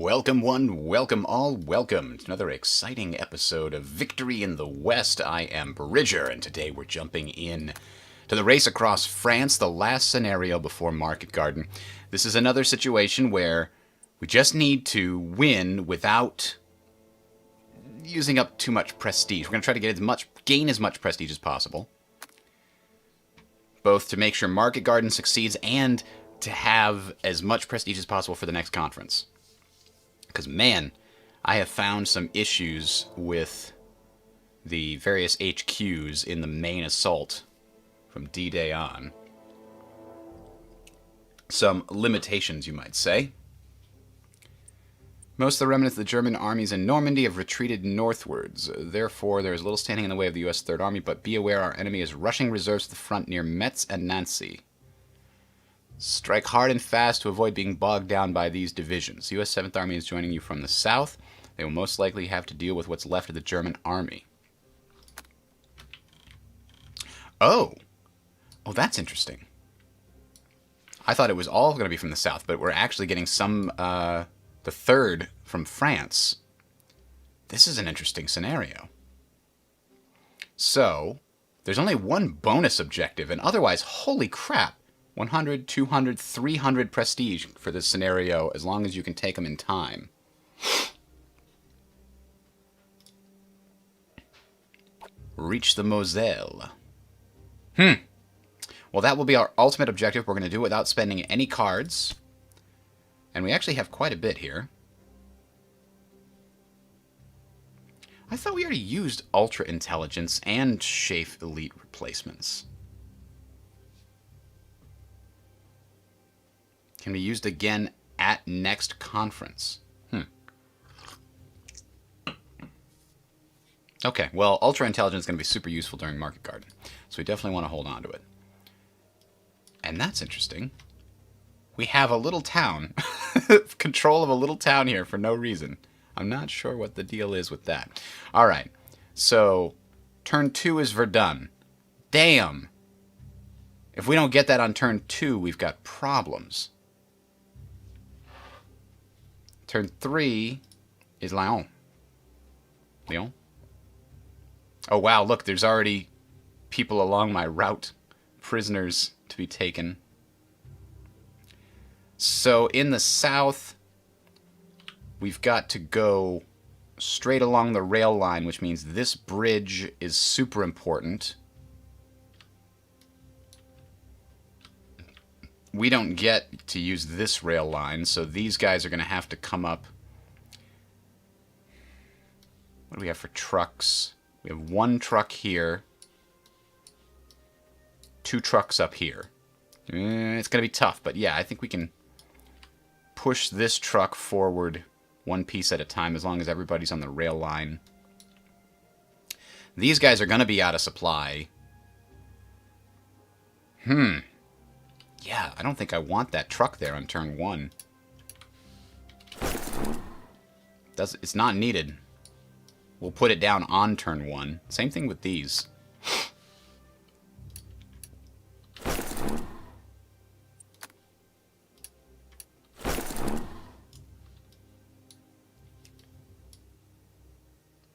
Welcome one, welcome all, welcome to another exciting episode of Victory in the West. I am Bridger, and today we're jumping in to the race across France, the last scenario before Market Garden. This is another situation where we just need to win without using up too much prestige. We're going to try to gain as much prestige as possible, both to make sure Market Garden succeeds and to have as much prestige as possible for the next conference. Because, man, I have found some issues with the various HQs in the main assault from D-Day on. Some limitations, you might say. Most of the remnants of the German armies in Normandy have retreated northwards. Therefore, there is little standing in the way of the U.S. Third Army, but be aware our enemy is rushing reserves to the front near Metz and Nancy. Strike hard and fast to avoid being bogged down by these divisions. The U.S. 7th Army is joining you from the south. They will most likely have to deal with what's left of the German army. Oh, that's interesting. I thought it was all going to be from the south, but we're actually getting some, the 3rd from France. This is an interesting scenario. So, there's only one bonus objective, and otherwise, holy crap. 100, 200, 300 prestige for this scenario, as long as you can take them in time. Reach the Moselle. Well, that will be our ultimate objective. We're going to do it without spending any cards. And we actually have quite a bit here. I thought we already used Ultra Intelligence and Shafe Elite replacements. Can be used again at next conference. Okay, well, Ultra Intelligence is going to be super useful during Market Garden, so we definitely want to hold on to it. And that's interesting. We have a little town. Control of a little town here for no reason. I'm not sure what the deal is with that. All right, so turn 2 is Verdun. Damn! If we don't get that on turn 2, we've got problems. Turn 3 is Lyon. Lyon? Oh, wow, look, there's already people along my route. Prisoners to be taken. So, in the south, we've got to go straight along the rail line, which means this bridge is super important. We don't get to use this rail line, so these guys are going to have to come up. What do we have for trucks? We have 1 truck here. 2 trucks up here. It's going to be tough, but yeah, I think we can push this truck forward 1 piece at a time as long as everybody's on the rail line. These guys are going to be out of supply. Yeah, I don't think I want that truck there on turn 1. It's not needed. We'll put it down on turn 1. Same thing with these.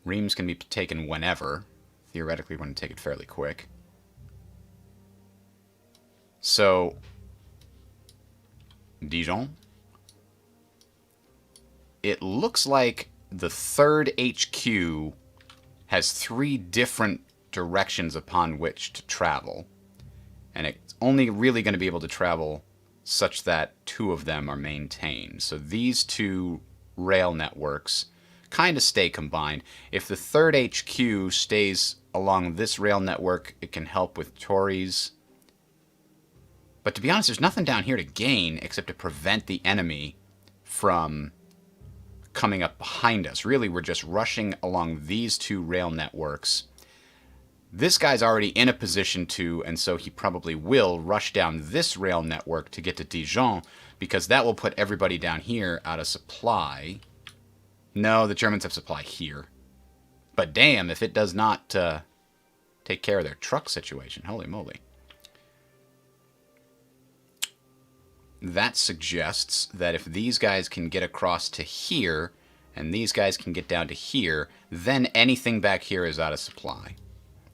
Reims can be taken whenever. Theoretically, we're going to take it fairly quick. So, Dijon. It looks like the 3rd HQ has 3 different directions upon which to travel. And it's only really going to be able to travel such that 2 of them are maintained. So these 2 rail networks kind of stay combined. If the 3rd HQ stays along this rail network, it can help with Tories. But to be honest, there's nothing down here to gain except to prevent the enemy from coming up behind us. Really, we're just rushing along these 2 rail networks. This guy's already in a position to, and so he probably will rush down this rail network to get to Dijon, because that will put everybody down here out of supply. No, the Germans have supply here. But damn, if it does not take care of their truck situation. Holy moly. that suggests that if these guys can get across to here, and these guys can get down to here, then anything back here is out of supply.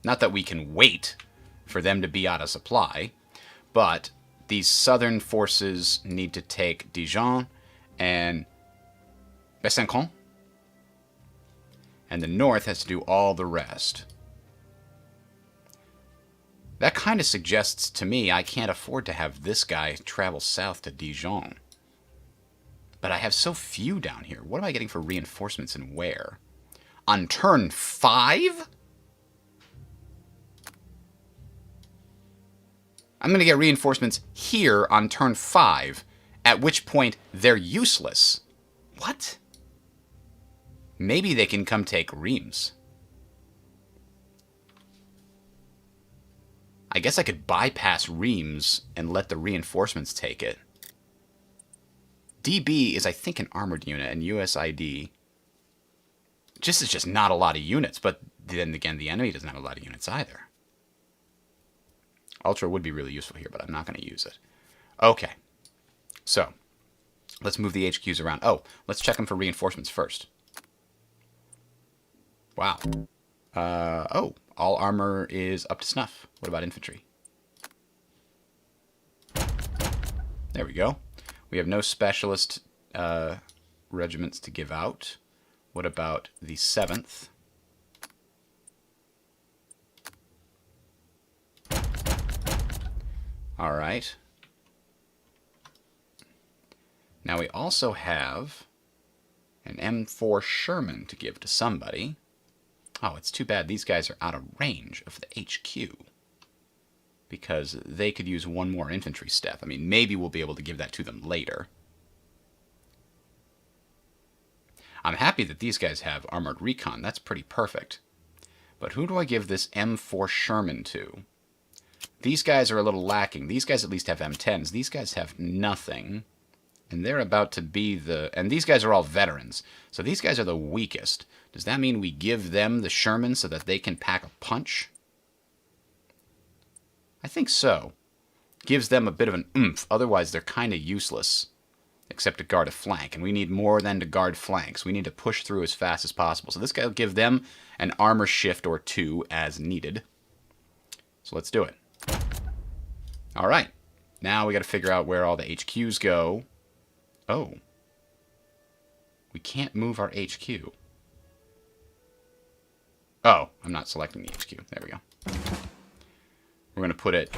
Not that we can wait for them to be out of supply, but these southern forces need to take Dijon and Besançon, and the north has to do all the rest. That kind of suggests to me I can't afford to have this guy travel south to Dijon. But I have so few down here. What am I getting for reinforcements and where? On turn 5? I'm going to get reinforcements here on turn 5, at which point they're useless. What? Maybe they can come take Reims. I guess I could bypass Reims and let the reinforcements take it. DB is, I think, an armored unit, and USID is just not a lot of units, but then again, the enemy doesn't have a lot of units either. Ultra would be really useful here, but I'm not going to use it. Okay, so let's move the HQs around. Oh, let's check them for reinforcements first. Wow. Oh, all armor is up to snuff. What about infantry? There we go. We have no specialist regiments to give out. What about the 7th? All right. Now we also have an M4 Sherman to give to somebody. Oh, it's too bad these guys are out of range of the HQ, because they could use one more infantry step. I mean, maybe we'll be able to give that to them later. I'm happy that these guys have armored recon. That's pretty perfect. But who do I give this M4 Sherman to? These guys are a little lacking. These guys at least have M10s. These guys have nothing. And they're about to be the... And these guys are all veterans. So these guys are the weakest. Does that mean we give them the Sherman so that they can pack a punch? I think so. Gives them a bit of an oomph. Otherwise, they're kind of useless. Except to guard a flank. And we need more than to guard flanks. We need to push through as fast as possible. So this guy will give them an armor shift or two as needed. So let's do it. All right. Now we got to figure out where all the HQs go. Oh. We can't move our HQ. Oh, I'm not selecting the HQ. There we go. We're going to put it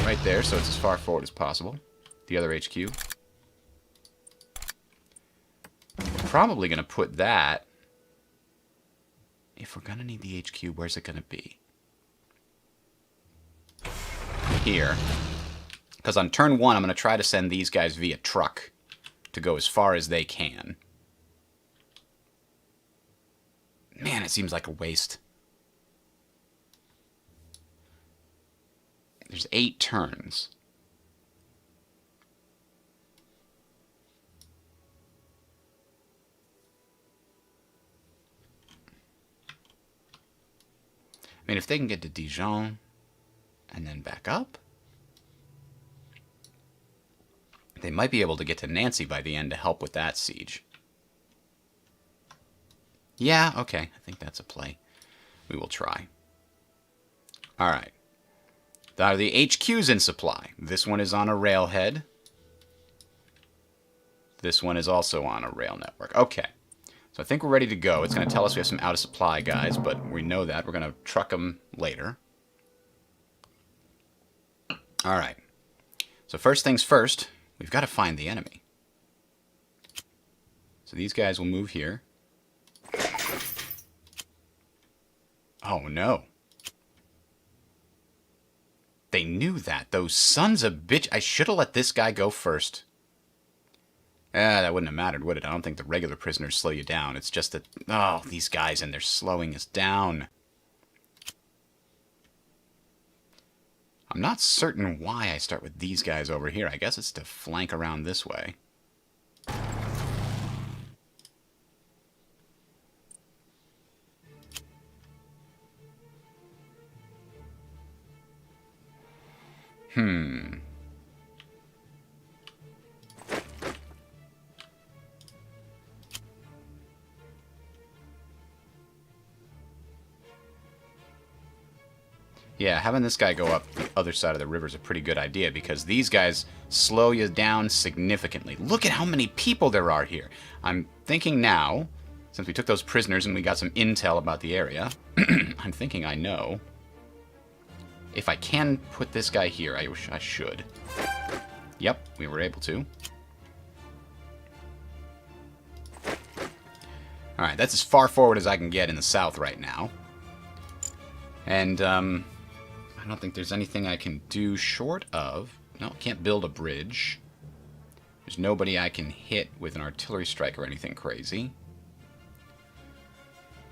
right there so it's as far forward as possible. The other HQ. We're probably going to put that... If we're going to need the HQ, where's it going to be? Here. Because on turn 1, I'm going to try to send these guys via truck to go as far as they can. Man, it seems like a waste. There's 8 turns. I mean, if they can get to Dijon and then back up, they might be able to get to Nancy by the end to help with that siege. Yeah, okay. I think that's a play. We will try. All right. Are the HQs in supply? This one is on a railhead. This one is also on a rail network. Okay. So I think we're ready to go. It's going to tell us we have some out of supply guys, but we know that. We're going to truck them later. All right. So first things first, we've got to find the enemy. So these guys will move here. Oh, no. They knew that. Those sons of bitch. I should have let this guy go first. That wouldn't have mattered, would it? I don't think the regular prisoners slow you down. It's just that, oh, these guys, and they're slowing us down. I'm not certain why I start with these guys over here. I guess it's to flank around this way. Yeah, having this guy go up the other side of the river is a pretty good idea, because these guys slow you down significantly. Look at how many people there are here. I'm thinking now, since we took those prisoners and we got some intel about the area, I'm thinking I know. If I can put this guy here, I wish I should. Yep, we were able to. Alright, that's as far forward as I can get in the south right now. And, I don't think there's anything I can do short of... No, can't build a bridge. There's nobody I can hit with an artillery strike or anything crazy.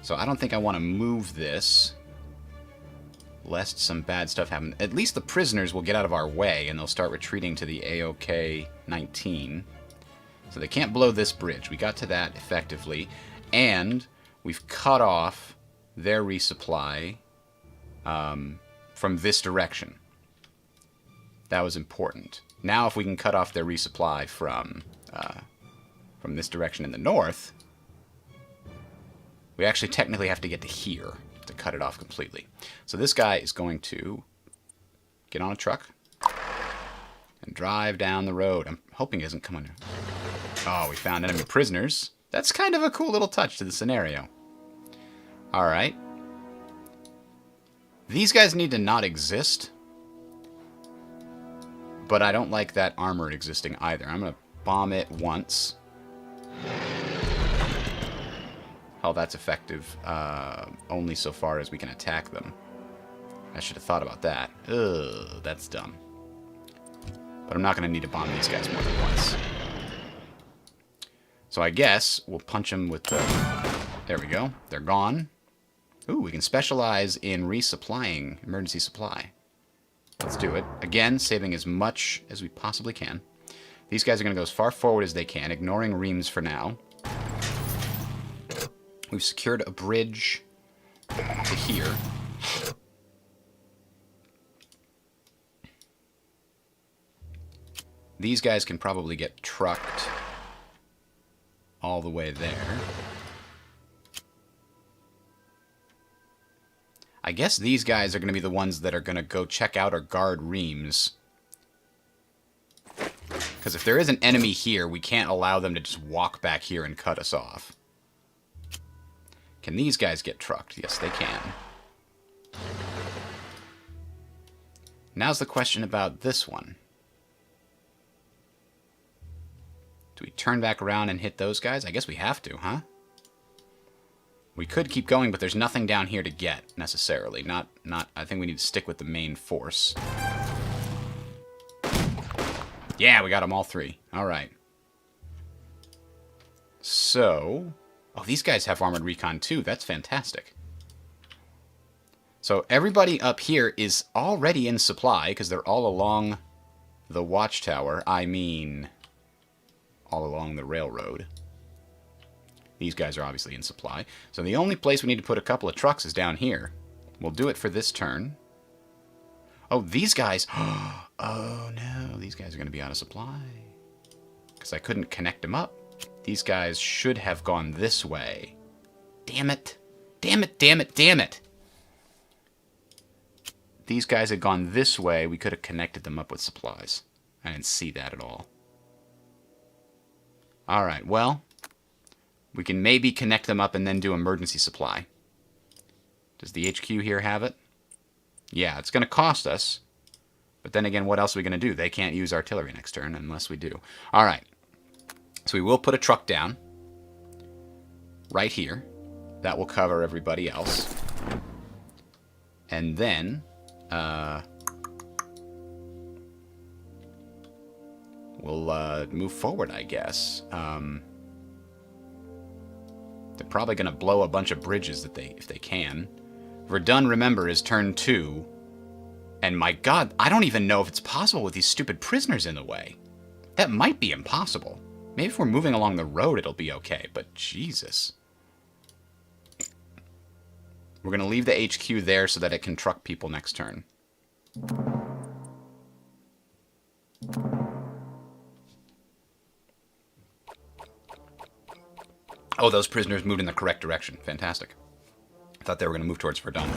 So I don't think I want to move this, lest some bad stuff happen. At least the prisoners will get out of our way, and they'll start retreating to the AOK 19. So they can't blow this bridge. We got to that effectively. And we've cut off their resupply from this direction. That was important. Now if we can cut off their resupply from this direction in the north, we actually technically have to get to here to cut it off completely. So this guy is going to get on a truck and drive down the road. I'm hoping he doesn't come on. Oh, we found enemy prisoners. That's kind of a cool little touch to the scenario. Alright. These guys need to not exist. But I don't like that armor existing either. I'm going to bomb it once. Hell, that's effective only so far as we can attack them. I should have thought about that. Ugh, that's dumb. But I'm not going to need to bomb these guys more than once. So I guess we'll punch them with the... There we go. They're gone. Ooh, we can specialize in resupplying emergency supply. Let's do it. Again, saving as much as we possibly can. These guys are going to go as far forward as they can, ignoring Reims for now. We've secured a bridge to here. These guys can probably get trucked all the way there. I guess these guys are going to be the ones that are going to go check out or guard Reims. Because if there is an enemy here, we can't allow them to just walk back here and cut us off. Can these guys get trucked? Yes, they can. Now's the question about this one. Do we turn back around and hit those guys? I guess we have to, huh? We could keep going, but there's nothing down here to get, necessarily. I think we need to stick with the main force. Yeah, we got them all three. Alright. So... Oh, these guys have armored recon too. That's fantastic. So everybody up here is already in supply, because they're all along the watchtower. I mean, all along the railroad. These guys are obviously in supply. So the only place we need to put a couple of trucks is down here. We'll do it for this turn. Oh, these guys... Oh, no. These guys are going to be out of supply. Because I couldn't connect them up. These guys should have gone this way. Damn it. Damn it, damn it, damn it. These guys had gone this way. We could have connected them up with supplies. I didn't see that at all. Alright, well... We can maybe connect them up and then do emergency supply. Does the HQ here have it? Yeah, it's going to cost us. But then again, what else are we going to do? They can't use artillery next turn unless we do. Alright. So we will put a truck down. Right here. That will cover everybody else. And then... we'll move forward, I guess. They're probably going to blow a bunch of bridges if they can. Verdun, remember, is turn 2. And my god, I don't even know if it's possible with these stupid prisoners in the way. That might be impossible. Maybe if we're moving along the road, it'll be okay. But Jesus. We're going to leave the HQ there so that it can truck people next turn. Oh, those prisoners moved in the correct direction. Fantastic. I thought they were going to move towards Verdun.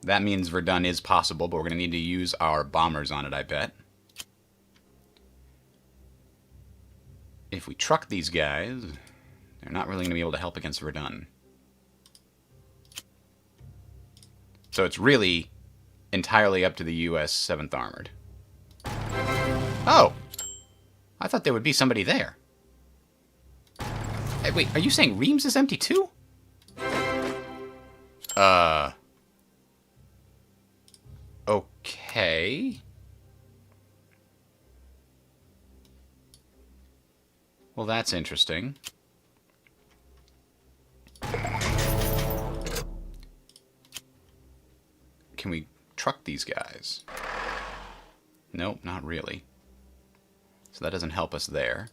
That means Verdun is possible, but we're going to need to use our bombers on it, I bet. If we truck these guys, they're not really going to be able to help against Verdun. So it's really entirely up to the U.S. 7th Armored. Oh! I thought there would be somebody there. Hey, wait, are you saying Reims is empty too? Okay. Well, that's interesting. Can we truck these guys? Nope, not really. So that doesn't help us there.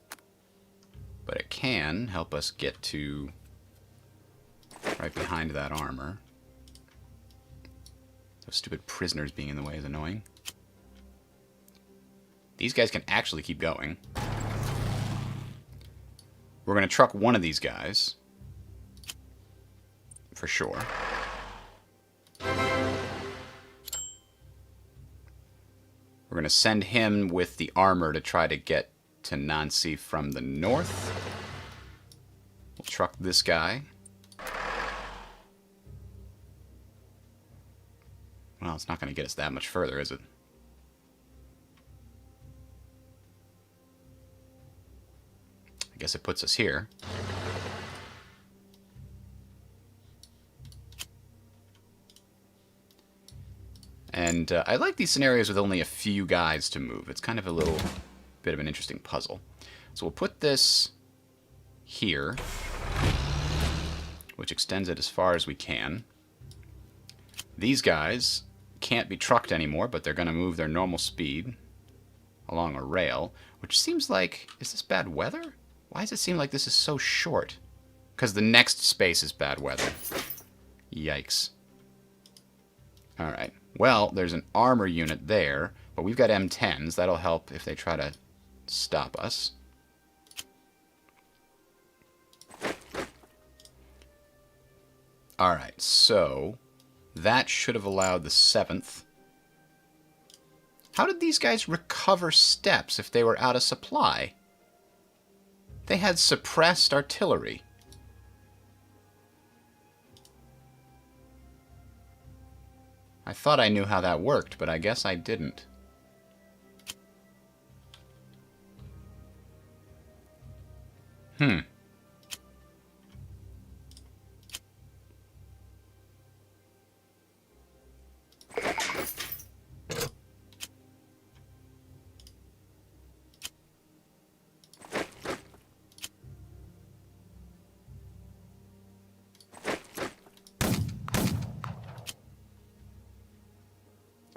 But it can help us get to right behind that armor. Those stupid prisoners being in the way is annoying. These guys can actually keep going. We're going to truck one of these guys. For sure. We're going to send him with the armor to try to get to Nancy from the north. We'll truck this guy. Well, it's not going to get us that much further, is it? I guess it puts us here. And I like these scenarios with only a few guys to move. It's kind of a little bit of an interesting puzzle. So we'll put this here, which extends it as far as we can. These guys can't be trucked anymore, but they're going to move their normal speed along a rail, which seems like... Is this bad weather? Why does it seem like this is so short? Because the next space is bad weather. Yikes. Alright. Well, there's an armor unit there, but we've got M10s. That'll help if they try to stop us. Alright, so that should have allowed the 7th. How did these guys recover steps if they were out of supply? They had suppressed artillery. I thought I knew how that worked, but I guess I didn't.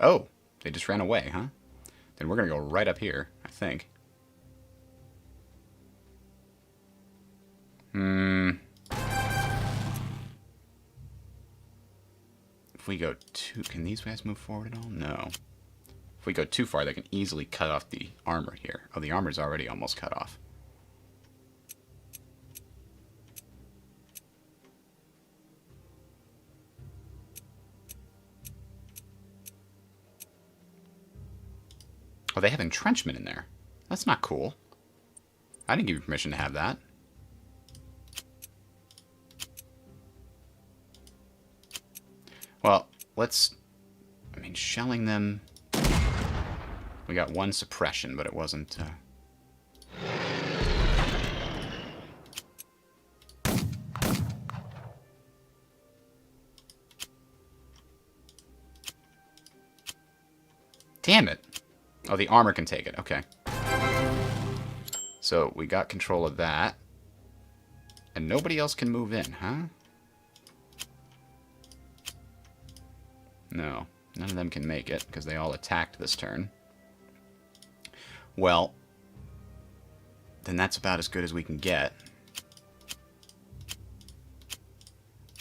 Oh, they just ran away, huh? Then we're going to go right up here, I think. If we go too... Can these guys move forward at all? No. If we go too far, they can easily cut off the armor here. Oh, the armor's already almost cut off. Oh, they have entrenchment in there. That's not cool. I didn't give you permission to have that. Well, let's... I mean, shelling them... We got one suppression, but it wasn't... Damn it! Oh, the armor can take it. Okay. So, we got control of that. And nobody else can move in, huh? No. None of them can make it, because they all attacked this turn. Well, then that's about as good as we can get.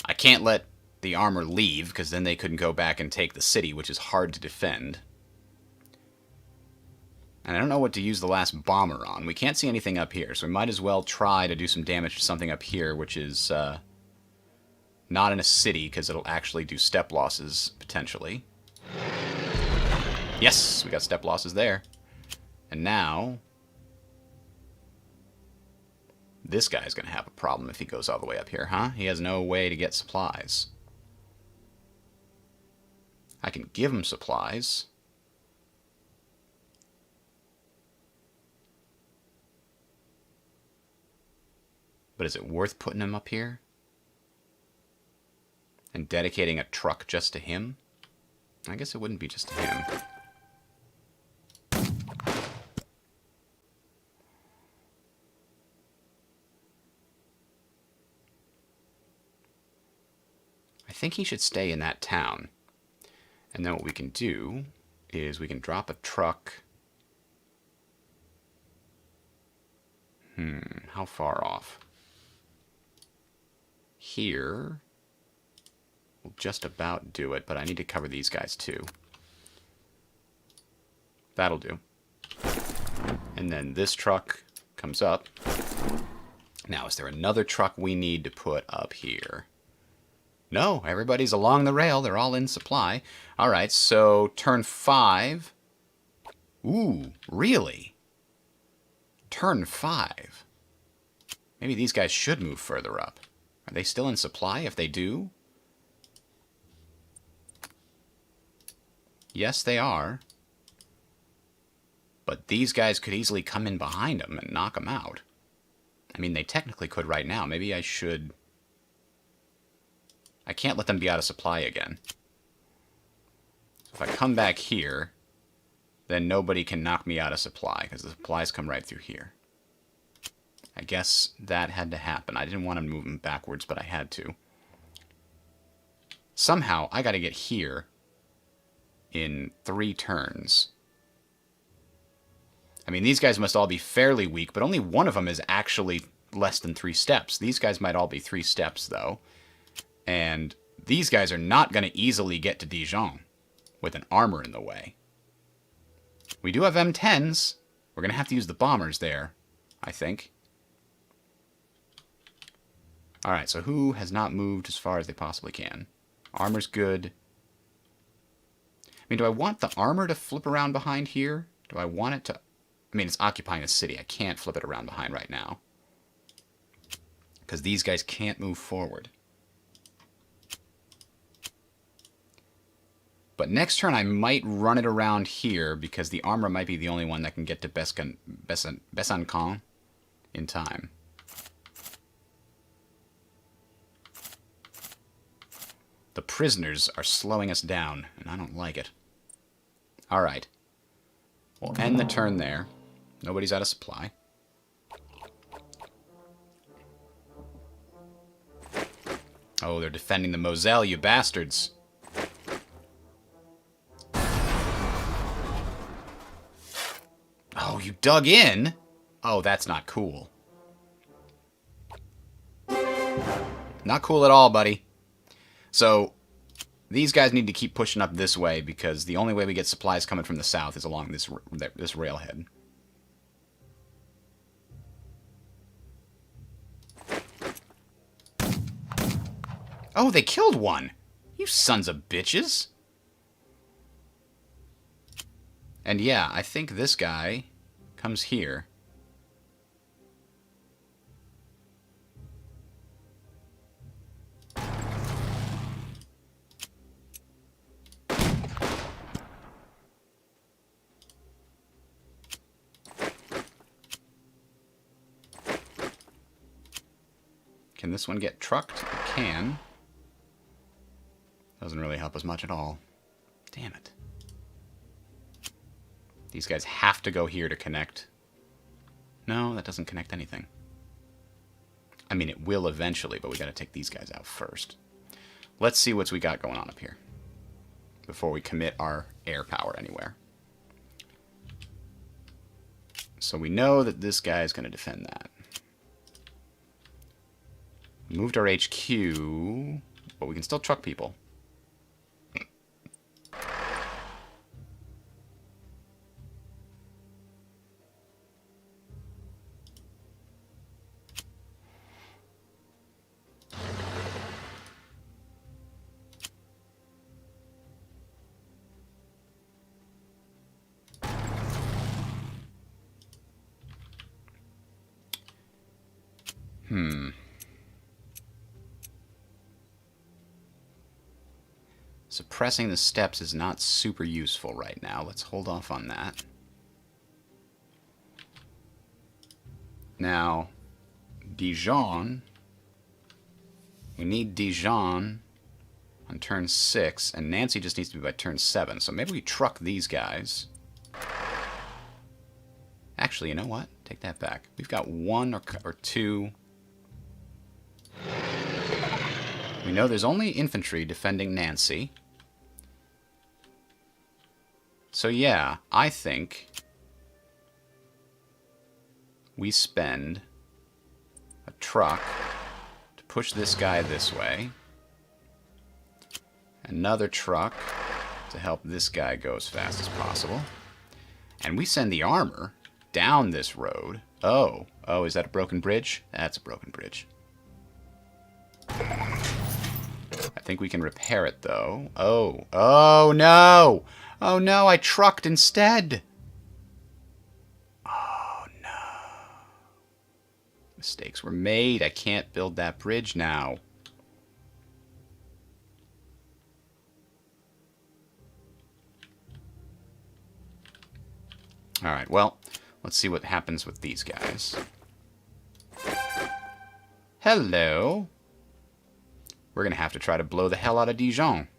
I can't let the armor leave, because then they couldn't go back and take the city, which is hard to defend. And I don't know what to use the last bomber on. We can't see anything up here, so we might as well try to do some damage to something up here, which is Not in a city, because it'll actually do step losses, potentially. Yes, we got step losses there. And now, this guy's going to have a problem if he goes all the way up here, huh? He has no way to get supplies. I can give him supplies. But is it worth putting him up here? And dedicating a truck just to him? I guess it wouldn't be just to him. I think he should stay in that town. And then what we can do is we can drop a truck. How far off? Here. We'll just about do it, but I need to cover these guys too. That'll do. And then this truck comes up. Now, is there another truck we need to put up here? No, everybody's along the rail. They're all in supply. All right, so turn 5. Ooh, really? Turn 5. Maybe these guys should move further up. Are they still in supply if they do? Yes, they are. But these guys could easily come in behind them and knock them out. I mean, they technically could right now. Maybe I should... I can't let them be out of supply again. So if I come back here, then nobody can knock me out of supply, because the supplies come right through here. I guess that had to happen. I didn't want to move them backwards, but I had to. Somehow, I got to get here in 3 turns. I mean, these guys must all be fairly weak, but only one of them is actually less than 3 steps. These guys might all be 3 steps, though. And these guys are not going to easily get to Dijon with an armor in the way. We do have M10s. We're going to have to use the bombers there, I think. Alright, so who has not moved as far as they possibly can? Armor's good. I mean, do I want the armor to flip around behind here? Do I want it to... I mean, it's occupying a city. I can't flip it around behind right now. Because these guys can't move forward. But next turn I might run it around here because the armor might be the only one that can get to Besançon in time. The prisoners are slowing us down, and I don't like it. Alright. We'll end the turn there. Nobody's out of supply. Oh, they're defending the Moselle, you bastards. Oh, you dug in? Oh, that's not cool. Not cool at all, buddy. So, these guys need to keep pushing up this way because the only way we get supplies coming from the south is along this railhead. Oh, they killed one! You sons of bitches! And yeah, I think this guy comes here. Can this one get trucked? It can. Doesn't really help us much at all. Damn it. These guys have to go here to connect. No, that doesn't connect anything. I mean, it will eventually, but we gotta take these guys out first. Let's see what we got going on up here before we commit our air power anywhere. So we know that this guy is gonna defend that. We moved our HQ, but we can still truck people. Suppressing the steps is not super useful right now. Let's hold off on that. Now, Dijon. We need Dijon on turn 6, and Nancy just needs to be by turn 7. So maybe we truck these guys. Actually, you know what? Take that back. We've got 1 or 2. We know there's only infantry defending Nancy. So yeah, I think we spend a truck to push this guy this way. Another truck to help this guy go as fast as possible. And we send the armor down this road. Oh, is that a broken bridge? That's a broken bridge. I think we can repair it, though. Oh no! Oh no, I trucked instead! Oh no. Mistakes were made. I can't build that bridge now. Alright, well, let's see what happens with these guys. Hello! We're going to have to try to blow the hell out of Dijon.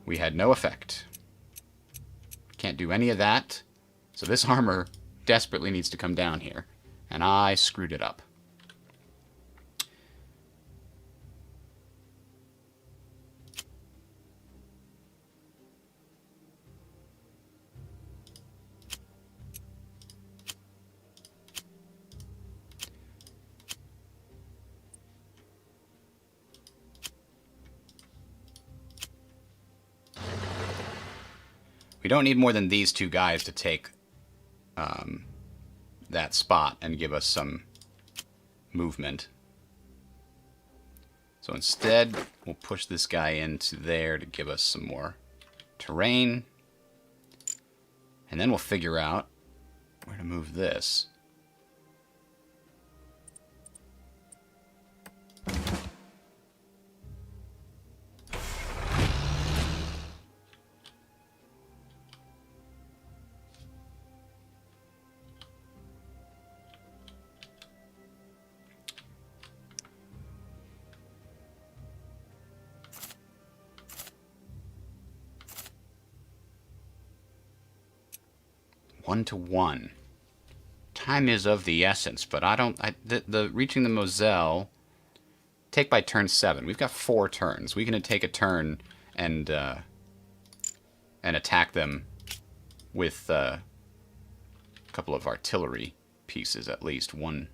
We had no effect. Can't do any of that. So this armor desperately needs to come down here. And I screwed it up. We don't need more than these 2 guys to take that spot and give us some movement. So instead, we'll push this guy into there to give us some more terrain. And then we'll figure out where to move this. One to one. Time is of the essence, but the reaching the Moselle, take by turn 7. We've got 4 turns. We can take a turn and attack them with a couple of artillery pieces, at least one.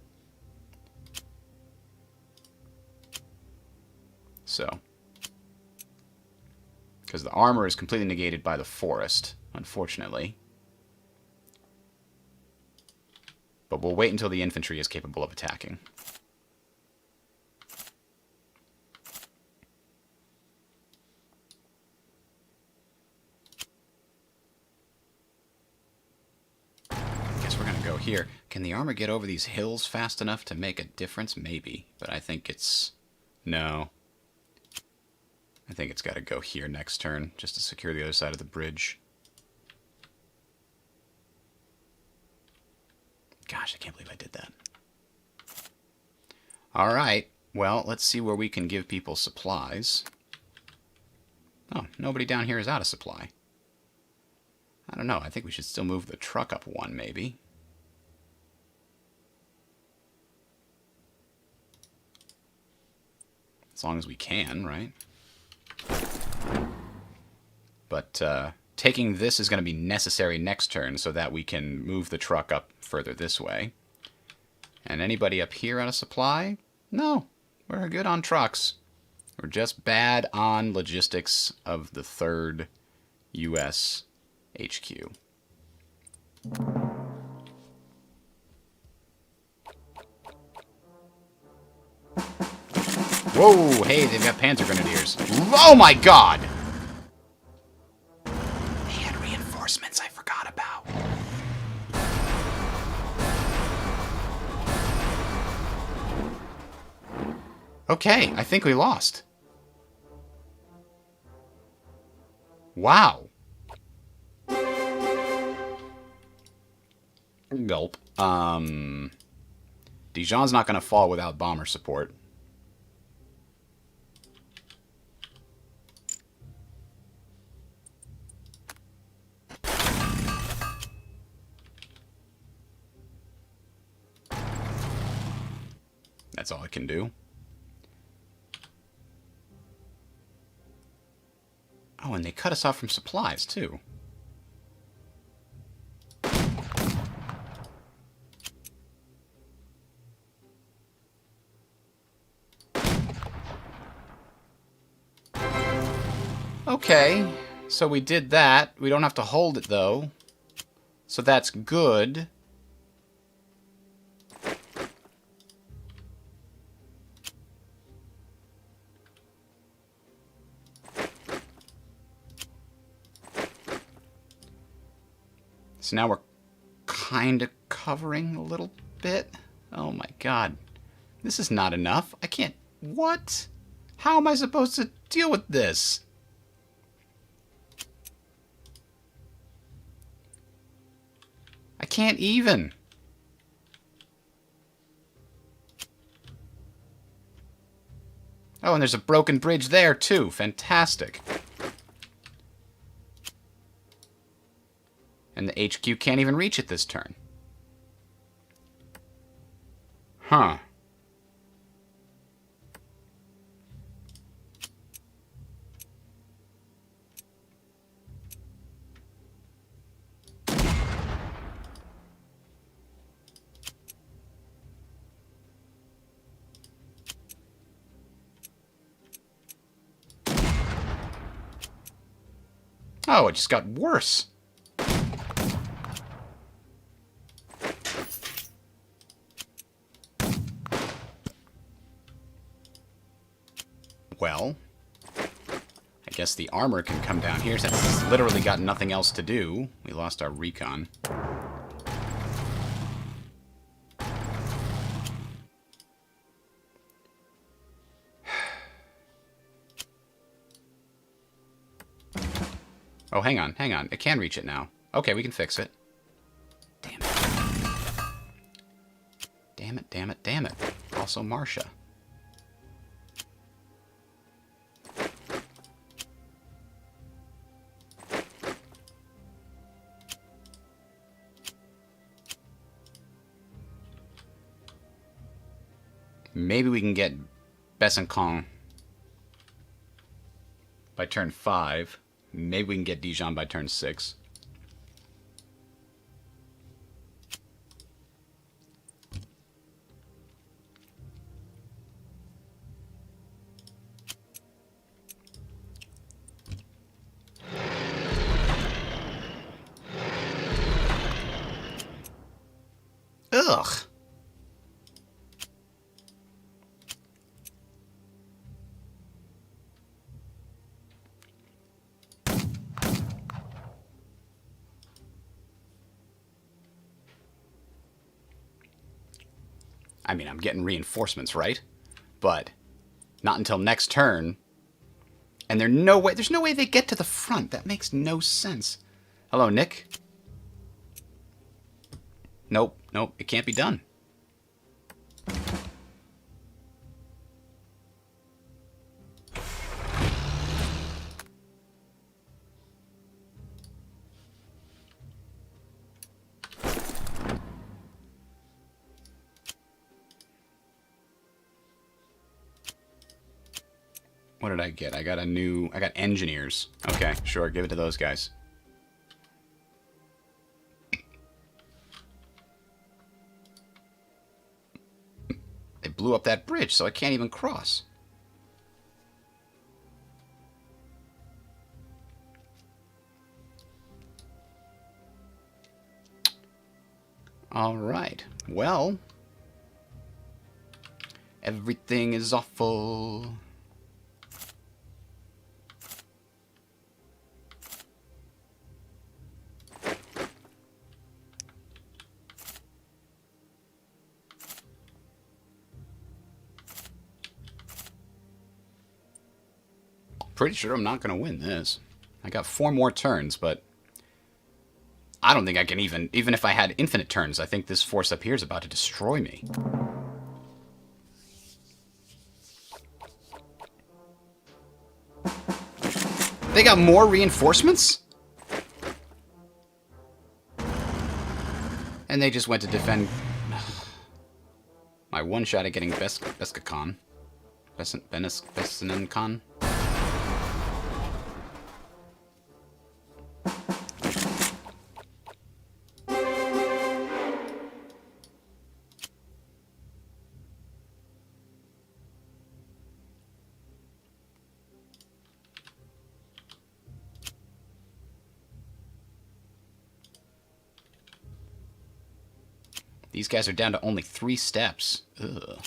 So, because the armor is completely negated by the forest, unfortunately. But we'll wait until the infantry is capable of attacking. I guess we're going to go here. Can the armor get over these hills fast enough to make a difference? Maybe. But I think it's... No. I think it's got to go here next turn, just to secure the other side of the bridge. Gosh, I can't believe I did that. Alright, well, let's see where we can give people supplies. Oh, nobody down here is out of supply. I don't know, I think we should still move the truck up 1, maybe. As long as we can, right? But, taking this is going to be necessary next turn so that we can move the truck up further this way. And anybody up here out of supply? No, we're good on trucks. We're just bad on logistics of the 3rd U.S. HQ. Whoa, hey, they've got Panzer Grenadiers. Oh my god! They had reinforcements I forgot about. Okay, I think we lost. Wow. Gulp. Dijon's not going to fall without bomber support. That's all it can do. Oh, and they cut us off from supplies, too. Okay, so we did that. We don't have to hold it, though. So that's good. So now we're kind of covering a little bit. Oh my god. This is not enough. I can't... What? How am I supposed to deal with this? I can't even. Oh, and there's a broken bridge there, too. Fantastic. And the HQ can't even reach it this turn. Huh. Oh, it just got worse. Well, I guess the armor can come down here. That's literally got nothing else to do. We lost our recon. Oh, hang on, hang on. It can reach it now. Okay, we can fix it. Damn it. Damn it, damn it, damn it. Also Marcia. Maybe we can get Besançon by turn 5. Maybe we can get Dijon by turn 6. Ugh. I mean, I'm getting reinforcements, right? But not until next turn. And there's no way they get to the front. That makes no sense. Hello, Nick. Nope, nope, it can't be done. What did I get? I got engineers. Okay, sure, give it to those guys. They blew up that bridge, so I can't even cross. All right. Well, everything is awful. pretty sure I'm not going to win this. I got 4 more turns, but I don't think I can even if I had infinite turns, I think this force up here is about to destroy me. They got more reinforcements? And they just went to defend my one shot at getting Beskakan. Besinenkan. These guys are down to only 3 steps. Ugh.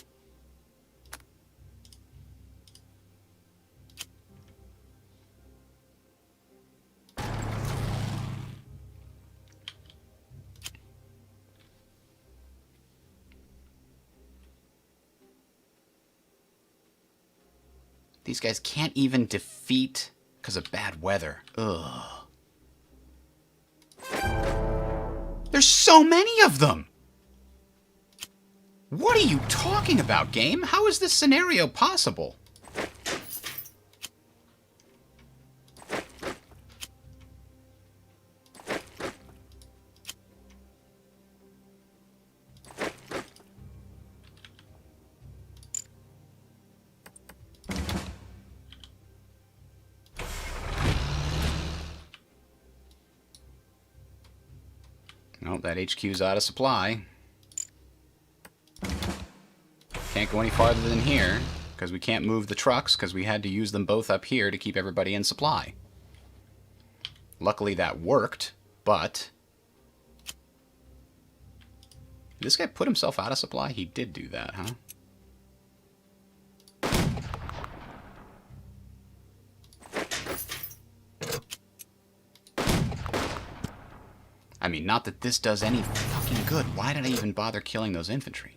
These guys can't even defeat because of bad weather. Ugh. There's so many of them! What are you talking about, game? How is this scenario possible? Well, that HQ's out of supply. Can't go any farther than here, because we can't move the trucks, because we had to use them both up here to keep everybody in supply. Luckily that worked, but... Did this guy put himself out of supply? He did do that, huh? I mean, not that this does any fucking good. Why did I even bother killing those infantry?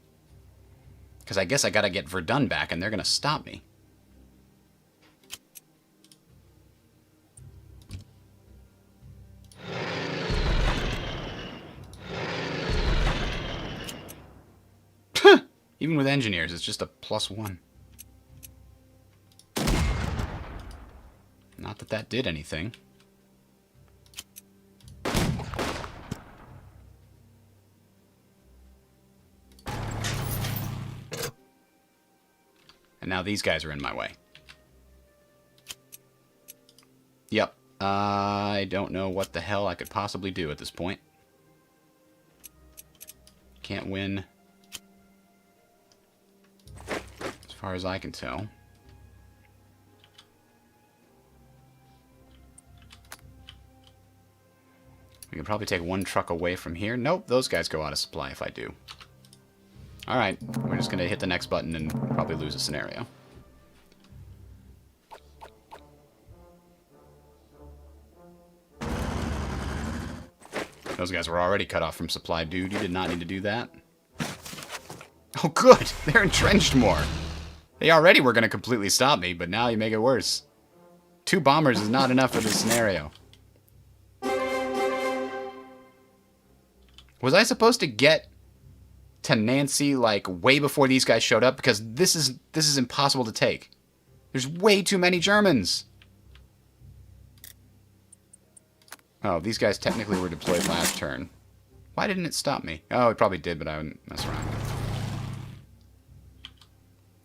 Because I guess I gotta get Verdun back, and they're gonna stop me. Even with engineers, it's just a +1. Not that that did anything. And now these guys are in my way. Yep. I don't know what the hell I could possibly do at this point. Can't win. As far as I can tell. We can probably take 1 truck away from here. Nope, those guys go out of supply if I do. Alright, we're just going to hit the next button and probably lose a scenario. Those guys were already cut off from supply, dude. You did not need to do that. Oh, good! They're entrenched more. They already were going to completely stop me, but now you make it worse. 2 bombers is not enough for this scenario. Was I supposed to get to Nancy, like, way before these guys showed up? Because this is impossible to take. There's way too many Germans. Oh, these guys technically were deployed last turn. Why didn't it stop me? Oh, it probably did, but I wouldn't mess around.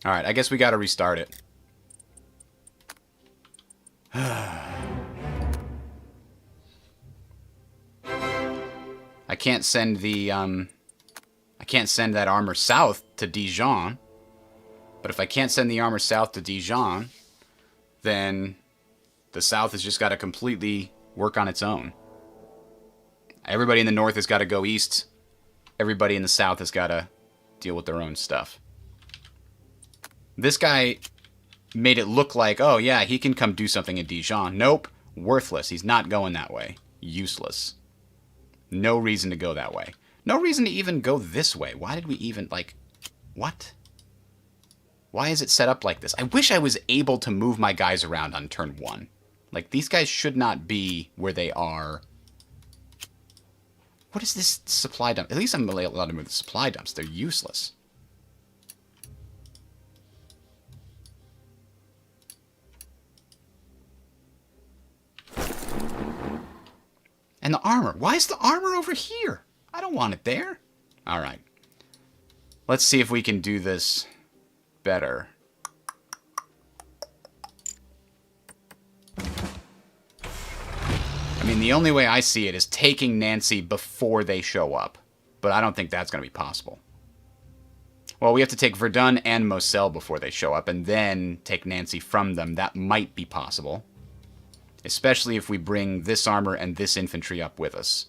Alright, I guess we gotta restart it. I can't send the, I can't send that armor south to Dijon. But if I can't send the armor south to Dijon, then the south has just got to completely work on its own. Everybody in the north has got to go east. Everybody in the south has got to deal with their own stuff. This guy made it look like, oh yeah, he can come do something in Dijon. Nope. Worthless. He's not going that way. Useless. No reason to go that way. No reason to even go this way. Why did we even, like, what? Why is it set up like this? I wish I was able to move my guys around on turn 1. Like, these guys should not be where they are. What is this supply dump? At least I'm allowed to move the supply dumps. They're useless. And the armor. Why is the armor over here? I don't want it there. All right. Let's see if we can do this better. I mean, the only way I see it is taking Nancy before they show up. But I don't think that's going to be possible. Well, we have to take Verdun and Moselle before they show up, and then take Nancy from them. That might be possible. Especially if we bring this armor and this infantry up with us.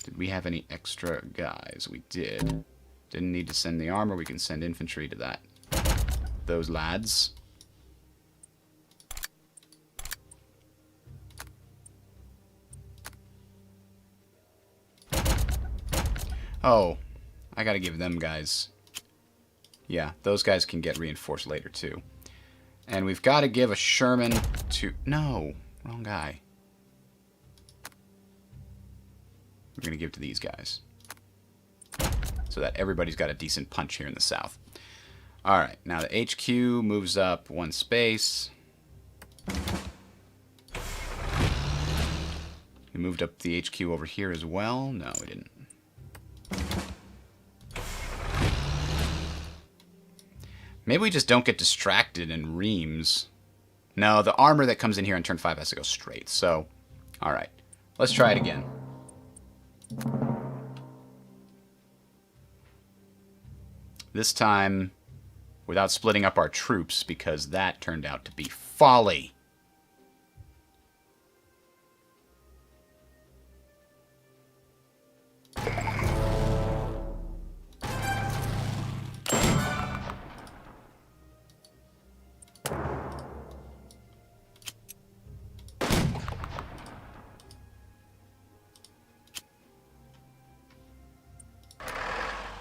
Did we have any extra guys? We did. Didn't need to send the armor. We can send infantry to those lads. Oh, I gotta give them guys. Yeah, those guys can get reinforced later too. And we've got to give a Sherman to... No, wrong guy. We're going to give to these guys. So that everybody's got a decent punch here in the south. Alright, now the HQ moves up 1 space. We moved up the HQ over here as well. No, we didn't. Maybe we just don't get distracted in Reims. No, the armor that comes in here on turn 5 has to go straight. So, alright. Let's try it again. This time, without splitting up our troops, because that turned out to be folly.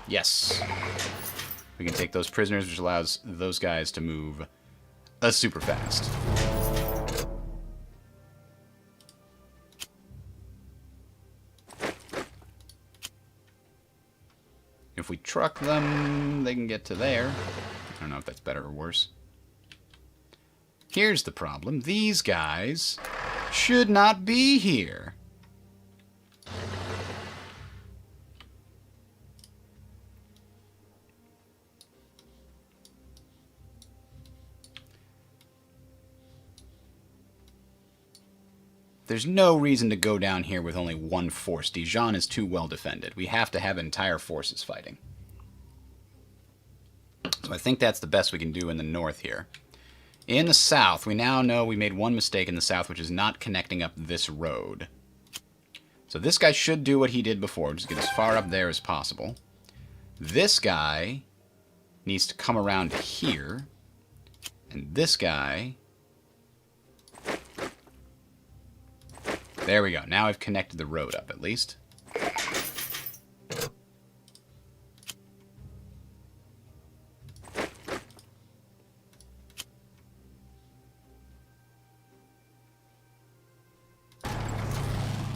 Yes. We can take those prisoners, which allows those guys to move super fast. If we truck them, they can get to there. I don't know if that's better or worse. Here's the problem. These guys should not be here. There's no reason to go down here with only 1 force. Dijon is too well defended. We have to have entire forces fighting. So I think that's the best we can do in the north here. In the south, we now know we made 1 mistake in the south, which is not connecting up this road. So this guy should do what he did before, just get as far up there as possible. This guy needs to come around here. And this guy... There we go. Now I've connected the road up, at least.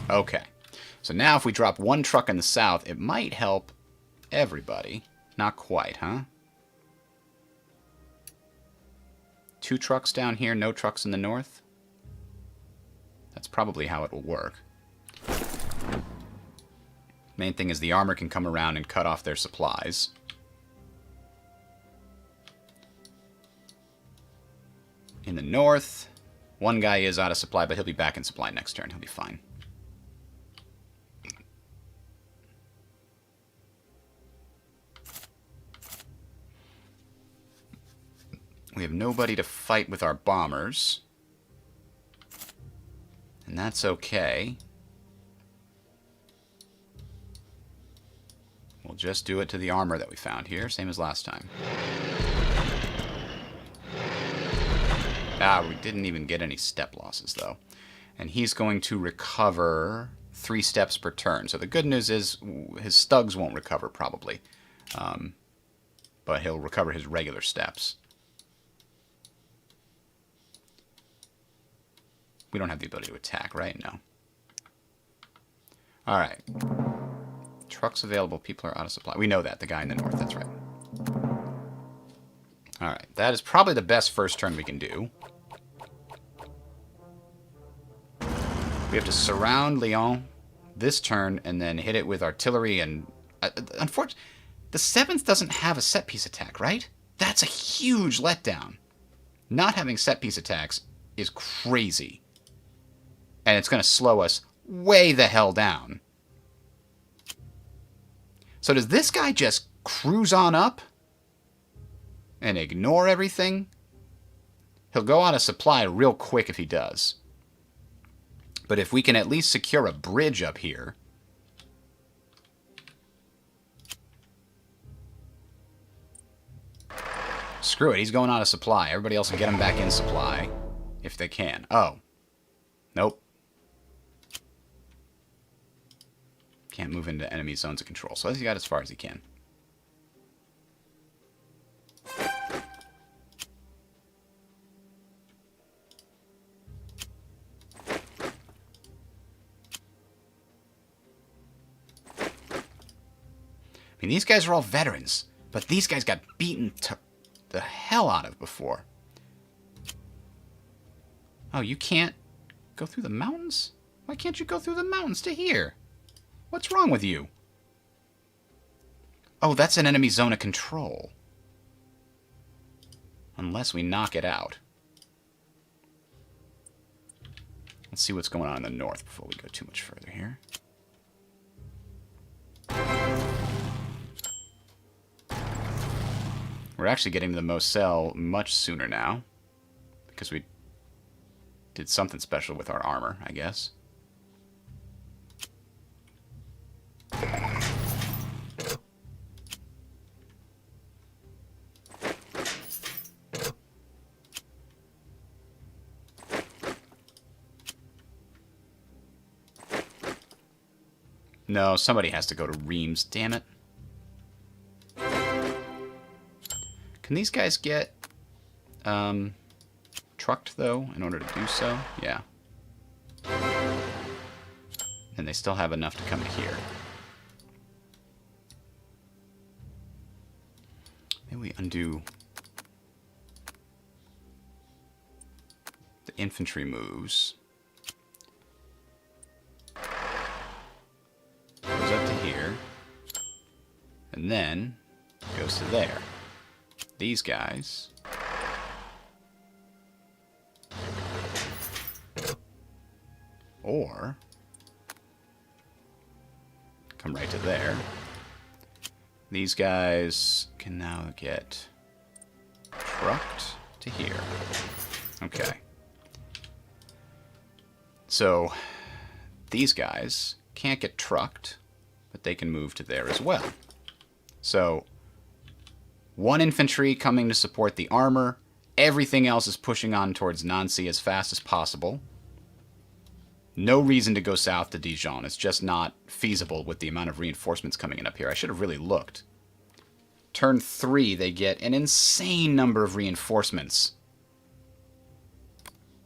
Okay. So now if we drop 1 truck in the south, it might help everybody. Not quite, huh? 2 trucks down here, no trucks in the north? That's probably how it will work. Main thing is the armor can come around and cut off their supplies. In the north, 1 guy is out of supply, but he'll be back in supply next turn. He'll be fine. We have nobody to fight with our bombers. And that's okay. We'll just do it to the armor that we found here, same as last time. Ah, we didn't even get any step losses, though. And he's going to recover 3 steps per turn. So the good news is his stugs won't recover, probably. but he'll recover his regular steps. We don't have the ability to attack, right? No. Alright. Trucks available. People are out of supply. We know that. The guy in the north. That's right. Alright. That is probably the best first turn we can do. We have to surround Lyon this turn and then hit it with artillery and... unfortunately, the 7th doesn't have a set-piece attack, right? That's a huge letdown. Not having set-piece attacks is crazy. And it's going to slow us way the hell down. So does this guy just cruise on up and ignore everything? He'll go out of supply real quick if he does. But if we can at least secure a bridge up here... Screw it, he's going out of supply. Everybody else will get him back in supply if they can. Oh. Nope. Can't move into enemy zones of control. So he got as far as he can. I mean, these guys are all veterans, but these guys got beaten to the hell out of before. Oh, you can't go through the mountains? Why can't you go through the mountains to here? What's wrong with you? Oh, that's an enemy zone of control. Unless we knock it out. Let's see what's going on in the north before we go too much further here. We're actually getting the Moselle much sooner now. Because we did something special with our armor, I guess. No, somebody has to go to Reims, damn it. Can these guys get trucked, though, in order to do so? Yeah. And they still have enough to come to here. Maybe we undo the infantry moves. Goes up to here. And then goes to there. These guys or come right to there. These guys can now get trucked to here. Okay. So these guys can't get trucked, but they can move to there as well. So 1 infantry coming to support the armor. Everything else is pushing on towards Nancy as fast as possible. No reason to go south to Dijon. It's just not feasible with the amount of reinforcements coming in up here. I should have really looked. Turn 3, they get an insane number of reinforcements.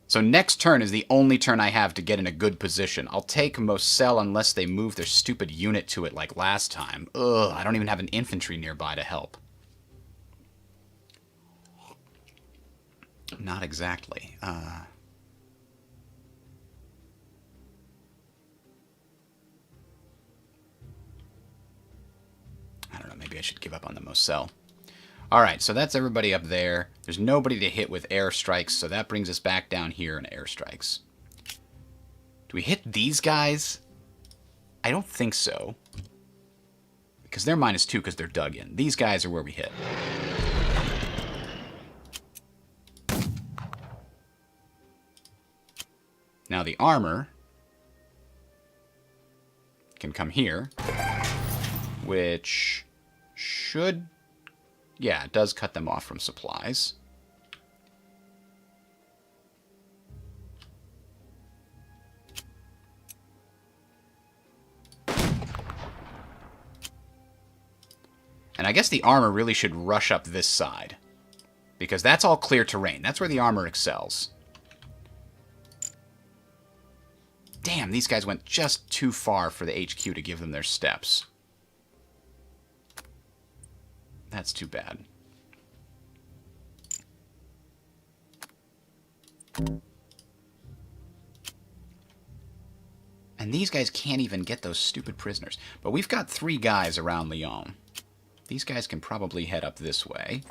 So next turn is the only turn I have to get in a good position. I'll take Moselle unless they move their stupid unit to it like last time. Ugh, I don't even have an infantry nearby to help. Not exactly. I don't know, maybe I should give up on the Moselle. Alright, so that's everybody up there. There's nobody to hit with airstrikes, so that brings us back down here in airstrikes. Do we hit these guys? I don't think so. Because they're -2 because they're dug in. These guys are where we hit. Now the armor can come here, which should, yeah, it does cut them off from supplies. And And I guess the armor really should rush up this side. Because that's all clear terrain. That's where the armor excels. Damn, these guys went just too far for the HQ to give them their steps. That's too bad. And these guys can't even get those stupid prisoners. But we've got 3 guys around Lyon. These guys can probably head up this way.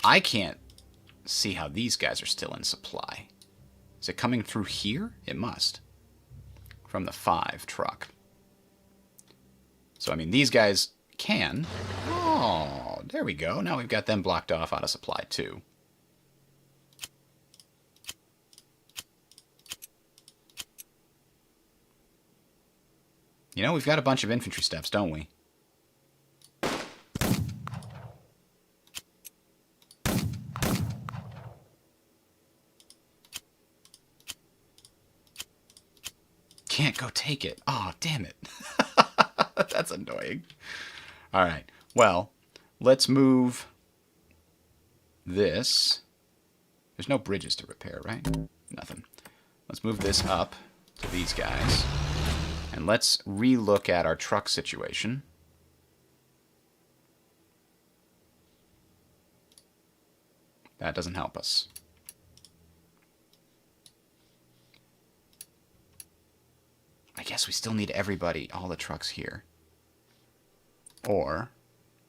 I can't see how these guys are still in supply. Is it coming through here? It must. From the 5 truck. So, I mean, these guys can. Oh, there we go. Now we've got them blocked off out of supply, too. You know, we've got a bunch of infantry steps, don't we? Can't go take it. Oh, damn it. That's annoying. All right. Well, let's move this. There's no bridges to repair, right? Nothing. Let's move this up to these guys. And let's re-look at our truck situation. That doesn't help us. I guess we still need everybody, all the trucks here. Or,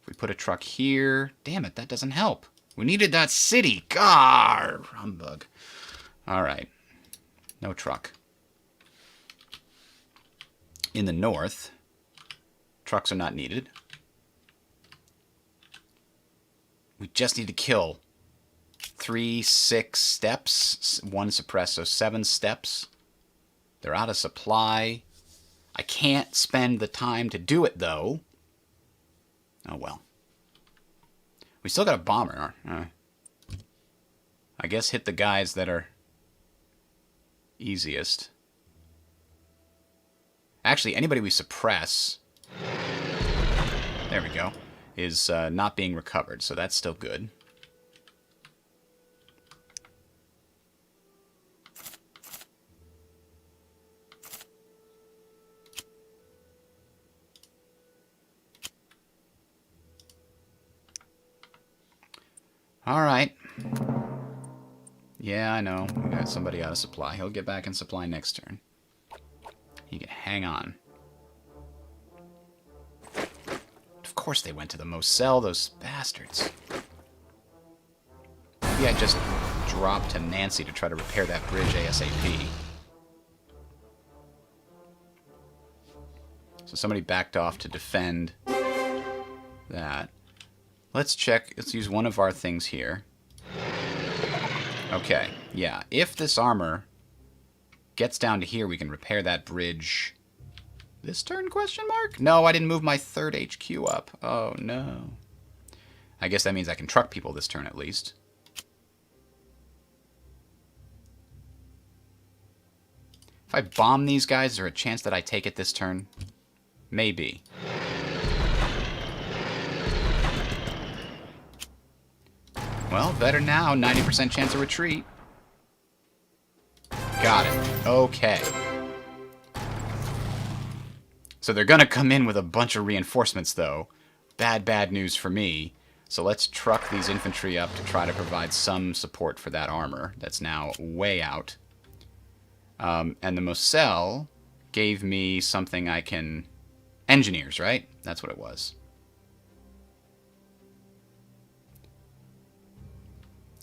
if we put a truck here... Damn it, that doesn't help. We needed that city. Gar! Humbug. Alright. No truck. In the north, trucks are not needed. We just need to kill 3, 6 steps. 1 suppressed, so 7 steps. They're out of supply. I can't spend the time to do it, though. Oh, well. We still got a bomber. I guess hit the guys that are easiest. Actually, anybody we suppress, there we go, is not being recovered, so that's still good. Alright. Yeah, I know. We got somebody out of supply. He'll get back in supply next turn. He can hang on. Of course they went to the Moselle, those bastards. Maybe I just dropped to Nancy to try to repair that bridge ASAP. So somebody backed off to defend that. Let's check. Let's use one of our things here. Okay, yeah. If this armor gets down to here, we can repair that bridge this turn, question mark? No, I didn't move my 3rd HQ up. Oh, no. I guess that means I can truck people this turn, at least. If I bomb these guys, is there a chance that I take it this turn? Maybe. Well, better now. 90% chance of retreat. Got it. Okay. So they're going to come in with a bunch of reinforcements, though. Bad news for me. So let's truck these infantry up to try to provide some support for that armor that's now way out. And the Moselle gave me something I can... Engineers, right? That's what it was.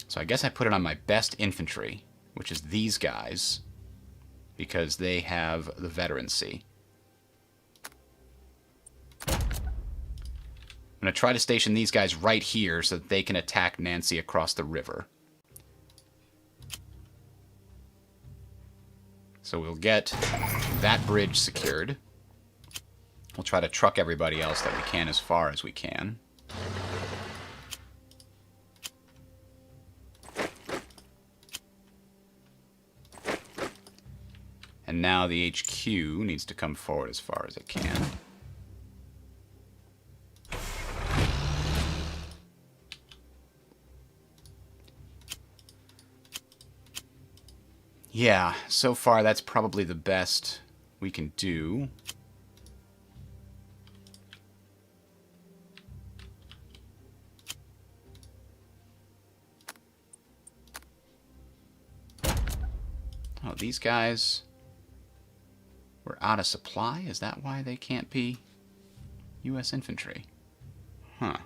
So I guess I put it on my best infantry, which is these guys, because they have the veterancy. I'm going to try to station these guys right here so that they can attack Nancy across the river. So we'll get that bridge secured. We'll try to truck everybody else that we can as far as we can. And now the HQ needs to come forward as far as it can. Yeah, so far that's probably the best we can do. Oh, these guys were out of supply? Is that why they can't be U.S. infantry? Huh.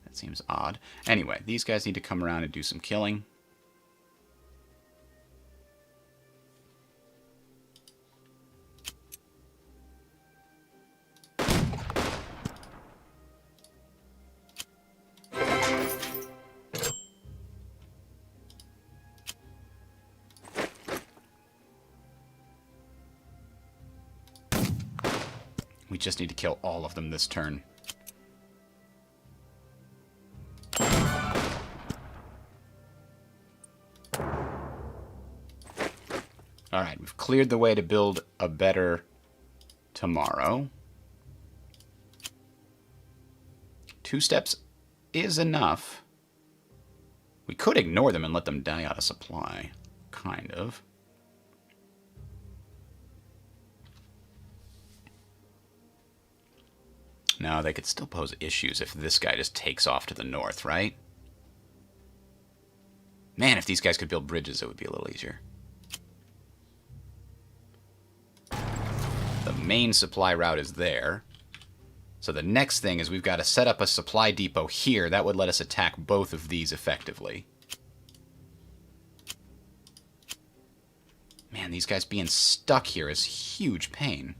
That seems odd. Anyway, these guys need to come around and do some killing. We just need to kill all of them this turn. Alright, we've cleared the way to build a better tomorrow. 2 steps is enough. We could ignore them and let them die out of supply. Kind of. No, they could still pose issues if this guy just takes off to the north, right? Man, if these guys could build bridges, it would be a little easier. The main supply route is there. So the next thing is we've got to set up a supply depot here. That would let us attack both of these effectively. Man, these guys being stuck here is huge pain.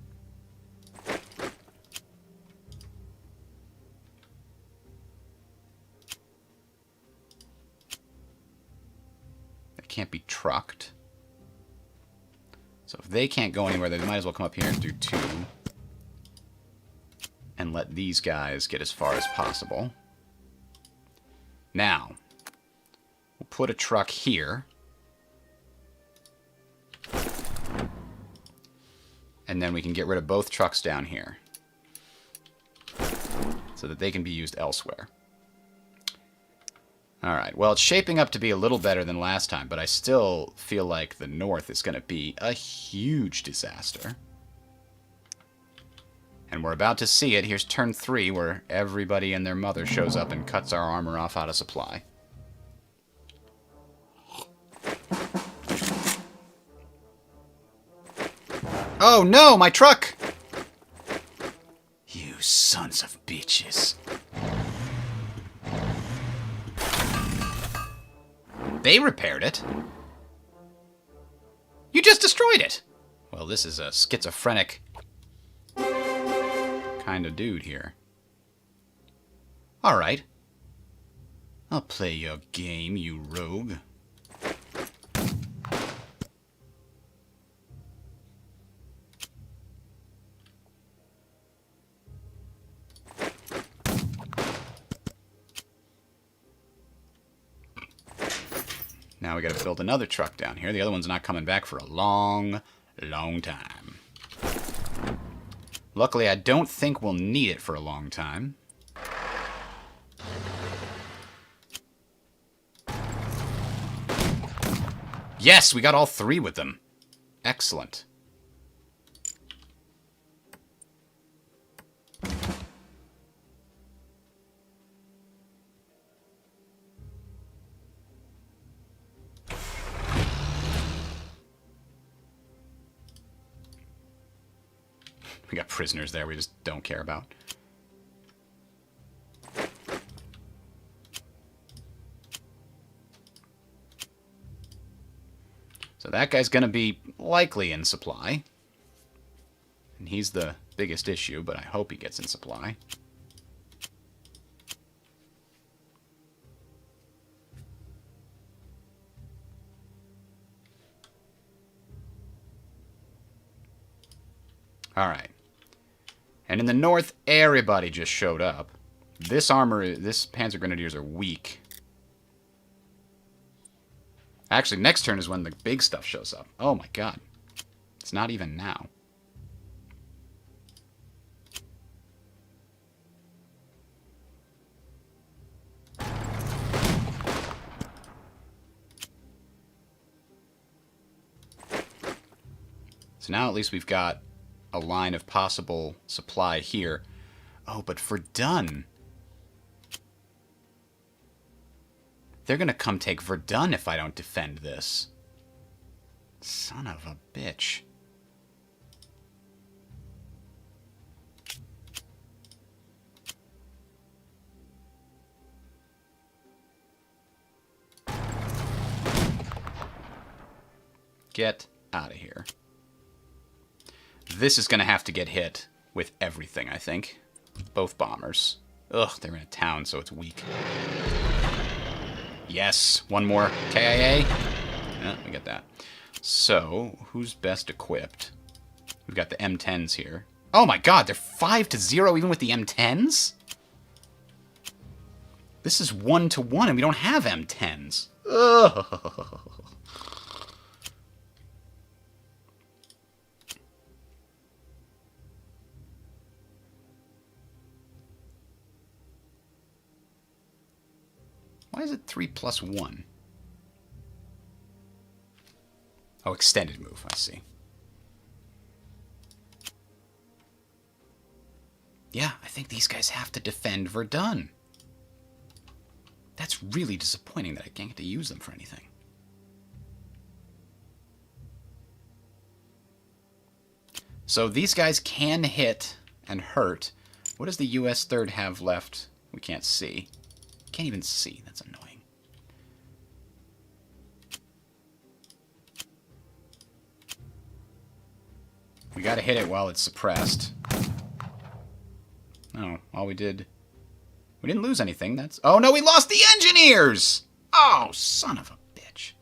Can't be trucked. So if they can't go anywhere, they might as well come up here and do 2. And let these guys get as far as possible. Now, we'll put a truck here. And then we can get rid of both trucks down here. So that they can be used elsewhere. Alright, well, it's shaping up to be a little better than last time, but I still feel like the north is going to be a huge disaster. And we're about to see it. Here's turn 3, where everybody and their mother shows up and cuts our armor off out of supply. Oh no, my truck! You sons of bitches. They repaired it. You just destroyed it. Well, this is a schizophrenic kind of dude here. All right. I'll play your game, you rogue. Now we gotta build another truck down here. The other one's not coming back for a long, long time. Luckily, I don't think we'll need it for a long time. Yes, we got all 3 with them. Excellent. We got prisoners there we just don't care about. So that guy's going to be likely in supply. And he's the biggest issue, but I hope he gets in supply. Alright. And in the north, everybody just showed up. This Panzer Grenadiers are weak. Actually, next turn is when the big stuff shows up. Oh my god. It's not even now. So now at least we've got a line of possible supply here. Oh, but Verdun. They're going to come take Verdun if I don't defend this. Son of a bitch. Get out of here. This is going to have to get hit with everything, I think. Both bombers. Ugh, they're in a town, so it's weak. Yes, one more KIA. Yeah, we get that. So, who's best equipped? We've got the M10s here. Oh my god, they're 5-0 even with the M10s? This is 1-1 and we don't have M10s. Ugh. Why is it 3+1? Oh, extended move, I see. Yeah, I think these guys have to defend Verdun. That's really disappointing that I can't get to use them for anything. So these guys can hit and hurt. What does the US 3rd have left? We can't see. Can't even see. That's annoying. We gotta hit it while it's suppressed. No, all we did... We didn't lose anything. That's... Oh no, we lost the engineers! Oh, son of a bitch.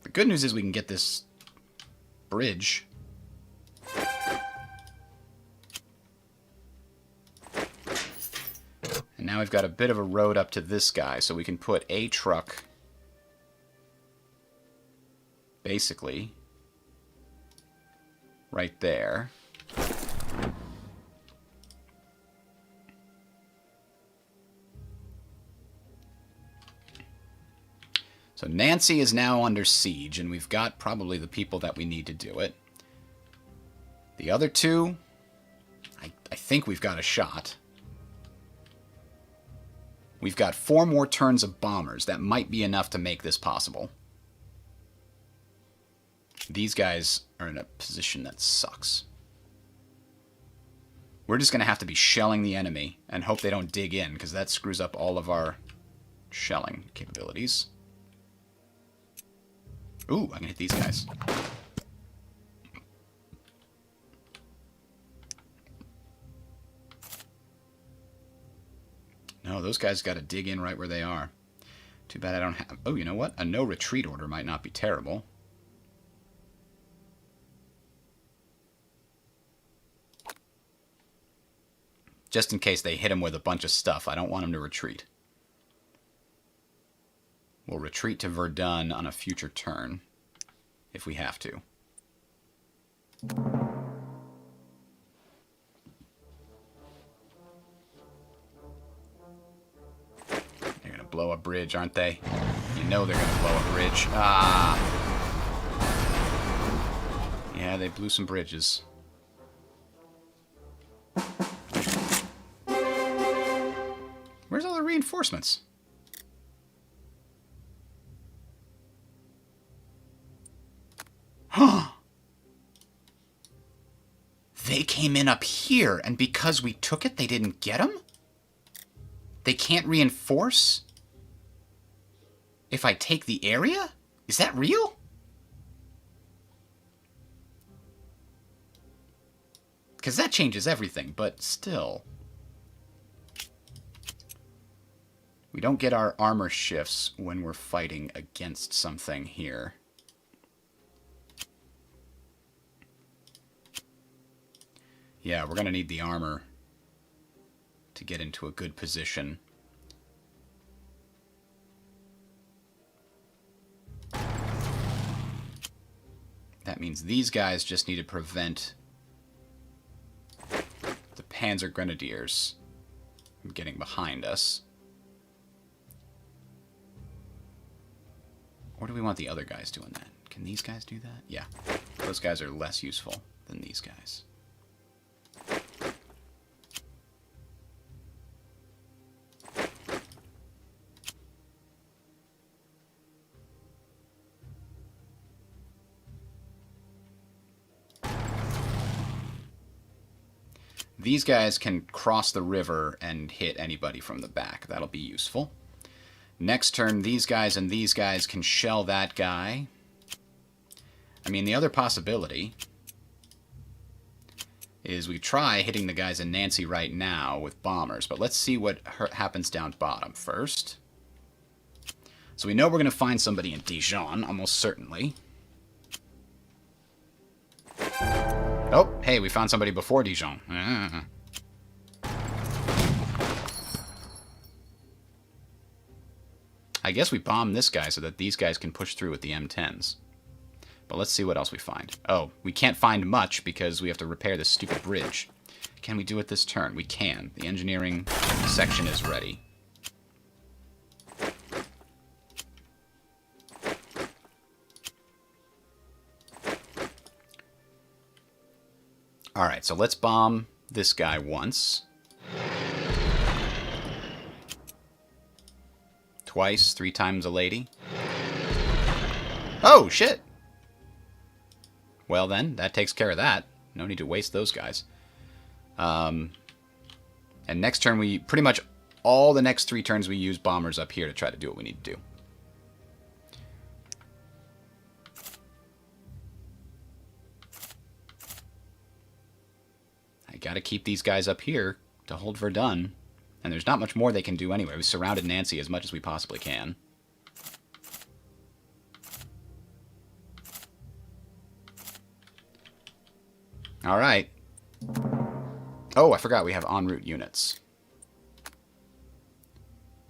The good news is we can get this bridge. And now we've got a bit of a road up to this guy, so we can put a truck, basically, right there. So Nancy is now under siege, and we've got probably the people that we need to do it. The other two, I think we've got a shot. We've got 4 more turns of bombers. That might be enough to make this possible. These guys are in a position that sucks. We're just going to have to be shelling the enemy and hope they don't dig in, because that screws up all of our shelling capabilities. Ooh, I can hit these guys. No, those guys got to dig in right where they are. Too bad I don't have... Oh, you know what? A no retreat order might not be terrible. Just in case they hit him with a bunch of stuff. I don't want him to retreat. We'll retreat to Verdun on a future turn, if we have to. They're going to blow a bridge, aren't they? You know they're going to blow a bridge. Ah! Yeah, they blew some bridges. Where's all the reinforcements? Huh. They came in up here, and because we took it, they didn't get them? They can't reinforce? If I take the area? Is that real? Because that changes everything, but still. We don't get our armor shifts when we're fighting against something here. Yeah, we're going to need the armor to get into a good position. That means these guys just need to prevent the Panzer Grenadiers from getting behind us. Or do we want the other guys doing that? Can these guys do that? Yeah. Those guys are less useful than these guys. These guys can cross the river and hit anybody from the back. That'll be useful. Next turn, these guys and these guys can shell that guy. I mean, the other possibility is we try hitting the guys in Nancy right now with bombers, but let's see what happens down bottom first. So we know we're going to find somebody in Dijon, almost certainly. Oh, hey, we found somebody before Dijon. I guess we bomb this guy so that these guys can push through with the M10s. But let's see what else we find. Oh, we can't find much because we have to repair this stupid bridge. Can we do it this turn? We can. The engineering section is ready. Alright, so let's bomb this guy once. Twice, 3 times a lady. Oh, shit! Well then, that takes care of that. No need to waste those guys. And next turn we... Pretty much all the next 3 turns we use bombers up here to try to do what we need to do. I gotta keep these guys up here to hold Verdun. And there's not much more they can do anyway. We've surrounded Nancy as much as we possibly can. Alright. Oh, I forgot we have en route units.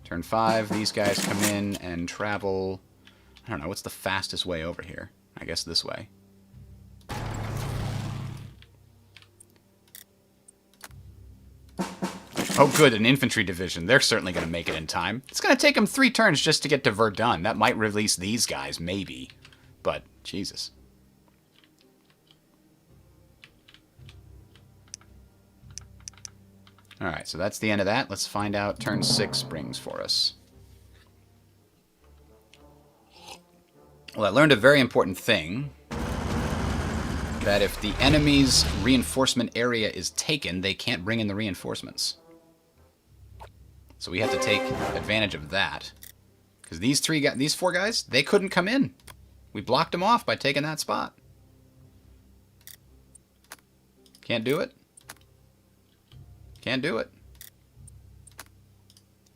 Turn 5, these guys come in and travel... I don't know, what's the fastest way over here? I guess this way. Oh good, an infantry division. They're certainly going to make it in time. It's going to take them 3 turns just to get to Verdun. That might release these guys, maybe. But, Jesus. Alright, so that's the end of that. Let's find out turn 6 brings for us. Well, I learned a very important thing. That if the enemy's reinforcement area is taken, they can't bring in the reinforcements. So we have to take advantage of that. Because these 4 guys, they couldn't come in. We blocked them off by taking that spot. Can't do it. Can't do it.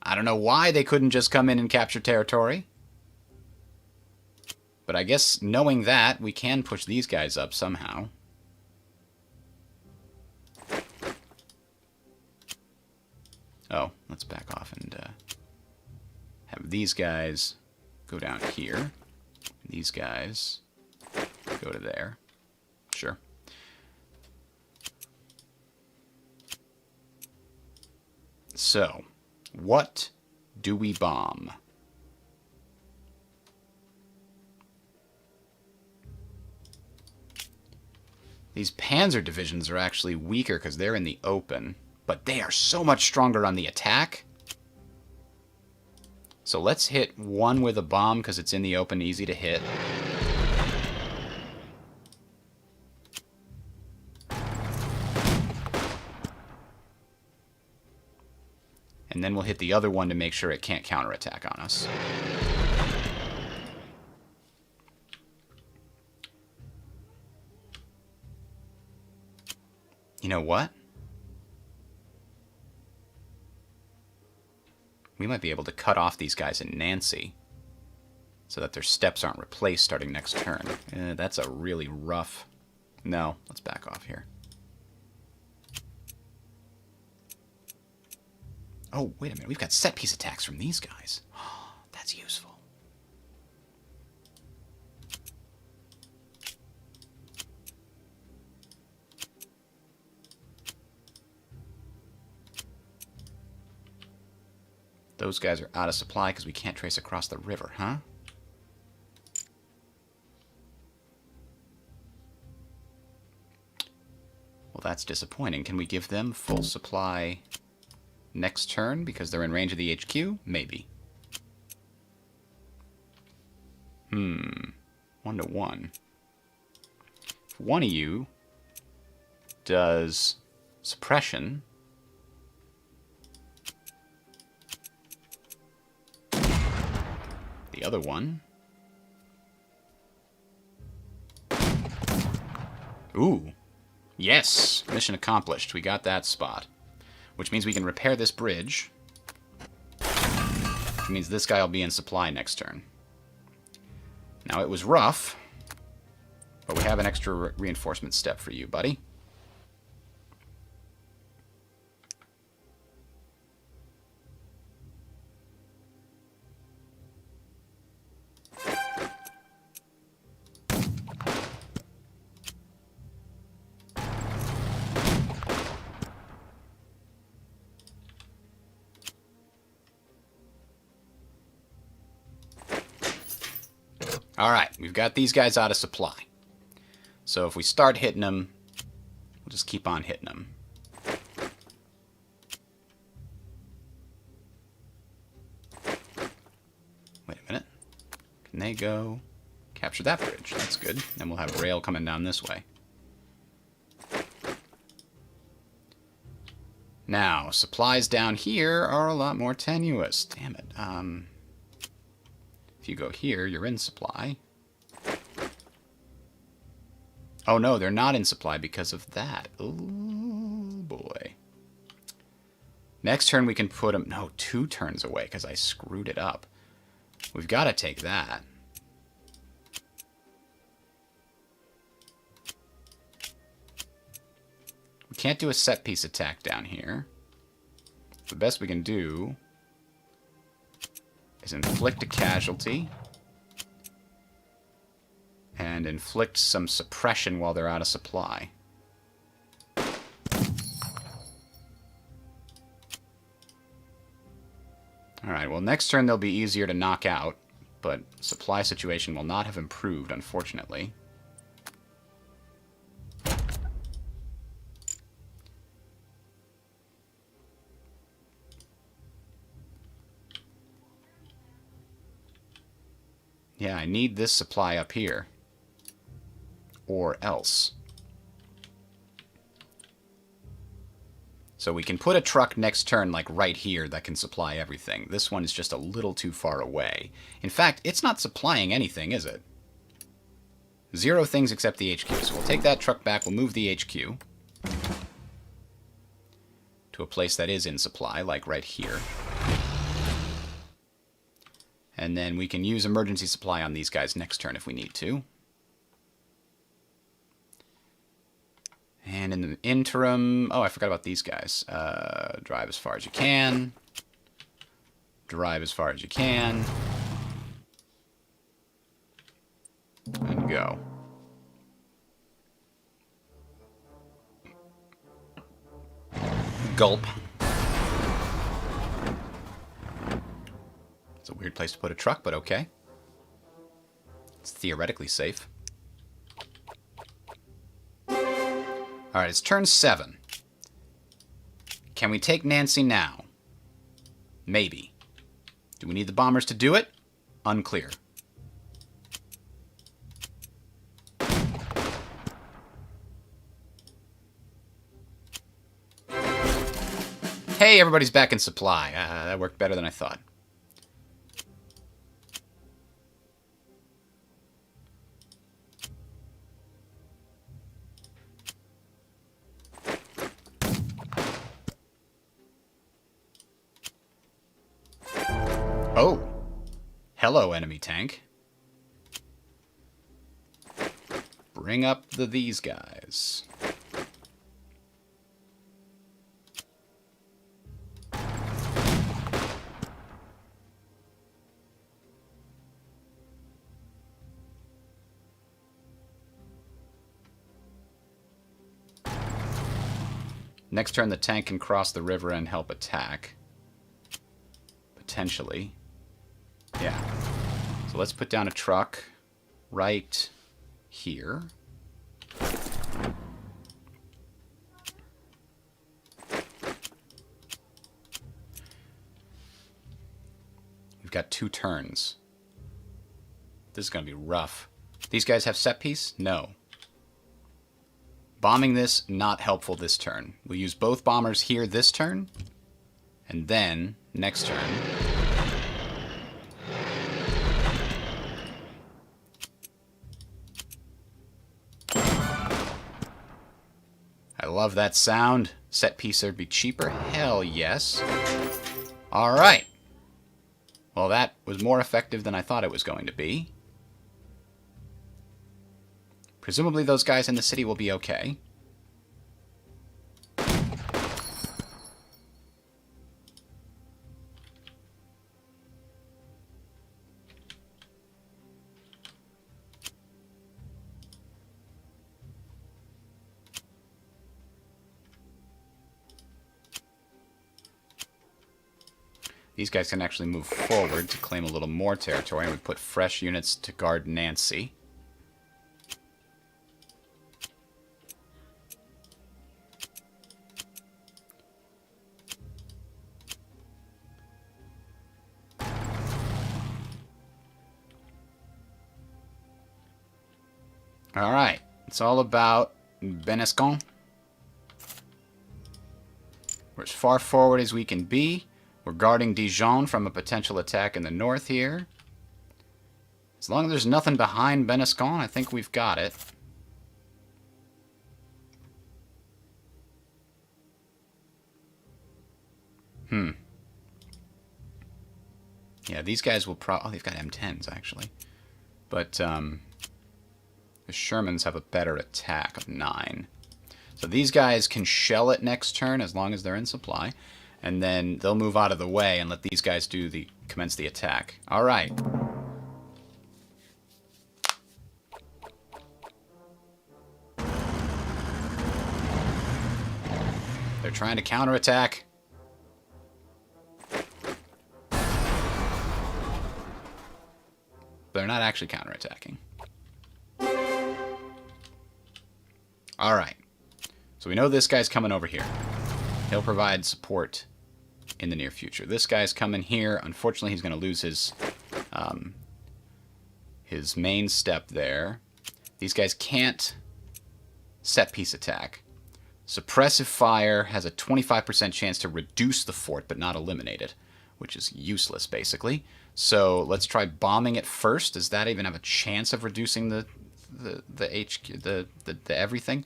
I don't know why they couldn't just come in and capture territory. But I guess knowing that, we can push these guys up somehow. Oh, let's back off and have these guys go down here. These guys go to there. Sure. So, what do we bomb? These panzer divisions are actually weaker because they're in the open. But they are so much stronger on the attack. So let's hit one with a bomb because it's in the open, easy to hit. And then we'll hit the other one to make sure it can't counterattack on us. You know what? We might be able to cut off these guys in Nancy so that their steps aren't replaced starting next turn. That's a really rough... No, let's back off here. Oh, wait a minute. We've got set-piece attacks from these guys. That's useful. Those guys are out of supply because we can't trace across the river, huh? that's disappointing. Can we give them full supply next turn because they're in range of the HQ? Maybe. 1 to 1. If one of you does suppression, the other one... Ooh. Yes! Mission accomplished. We got that spot. Which means we can repair this bridge. Which means this guy will be in supply next turn. Now, it was rough, but we have an extra reinforcement step for you, buddy. Alright, we've got these guys out of supply. So if we start hitting them, we'll just keep on hitting them. Wait a minute. Can they go capture that bridge? That's good. Then we'll have rail coming down this way. Now, supplies down here are a lot more tenuous. Damn it. If you go here, you're in supply. Oh no, they're not in supply because of that. Oh boy. Next turn we can put them... No, 2 turns away because I screwed it up. We've got to take that. We can't do a set piece attack down here. The best we can do is inflict a casualty and inflict some suppression while they're out of supply. Alright, well next turn they'll be easier to knock out, but supply situation will not have improved, unfortunately. Yeah, I need this supply up here. Or else. So we can put a truck next turn, like right here, that can supply everything. This one is just a little too far away. In fact, it's not supplying anything, is it? 0 things except the HQ. So we'll take that truck back, we'll move the HQ to a place that is in supply, like right here. And then we can use emergency supply on these guys next turn if we need to. And in the interim... Oh, I forgot about these guys. Drive as far as you can. Drive as far as you can. And go. Gulp. It's a weird place to put a truck, but okay. It's theoretically safe. Alright, it's turn 7. Can we take Nancy now? Maybe. Do we need the bombers to do it? Unclear. Hey, everybody's back in supply. That worked better than I thought. Oh. Hello, enemy tank. Bring up these guys. Next turn, the tank can cross the river and help attack. Potentially. Yeah. So let's put down a truck right here. We've got 2 turns. This is going to be rough. These guys have set piece? No. Bombing this, not helpful this turn. We'll use both bombers here this turn. And then, next turn... I love that sound. Set piece would be cheaper? Hell yes. Alright. Well, that was more effective than I thought it was going to be. Presumably those guys in the city will be okay. These guys can actually move forward to claim a little more territory, and we put fresh units to guard Nancy. Alright, it's all about Benescon. We're as far forward as we can be. We're guarding Dijon from a potential attack in the north here. As long as there's nothing behind Benescon, I think we've got it. Yeah, these guys will probably... Oh, they've got M10s, actually. But, the Shermans have a better attack of 9. So these guys can shell it next turn as long as they're in supply. And then they'll move out of the way and let these guys commence the attack. Alright. They're trying to counterattack. They're not actually counterattacking. Alright. So we know this guy's coming over here. He'll provide support in the near future. This guy's coming here. Unfortunately, he's going to lose his main step there. These guys can't set piece attack. Suppressive fire has a 25% chance to reduce the fort, but not eliminate it, which is useless, basically. So let's try bombing it first. Does that even have a chance of reducing the everything?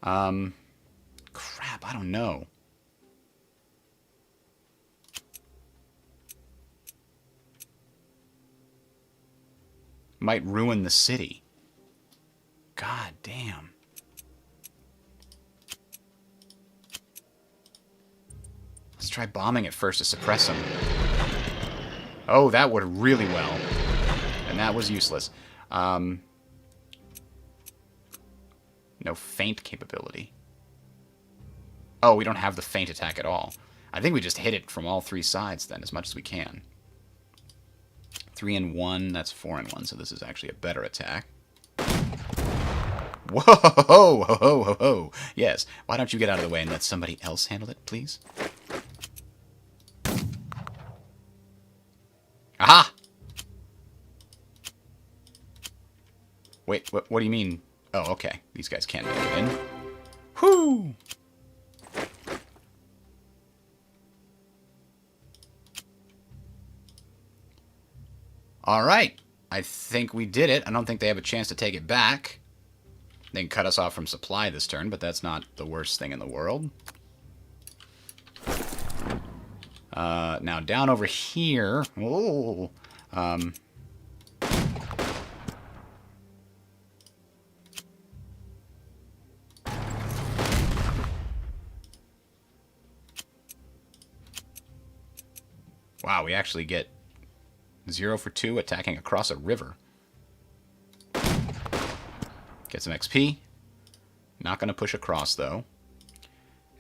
Crap, I don't know. Might ruin the city. God damn. Let's try bombing it first to suppress them. Oh, that worked really well. And that was useless. No feint capability. Oh, we don't have the feint attack at all. I think we just hit it from all 3 sides then, as much as we can. 3 and 1, that's 4 and 1, so this is actually a better attack. Whoa, ho, ho, ho, ho, ho. Yes, why don't you get out of the way and let somebody else handle it, please? Aha! Wait, what do you mean? Oh, okay. These guys can't make it in. Whoo! Alright. I think we did it. I don't think they have a chance to take it back. They can cut us off from supply this turn, but that's not the worst thing in the world. Now, down over here... Oh, wow, we actually get 0 for 2 attacking across a river. Get some XP. Not going to push across, though.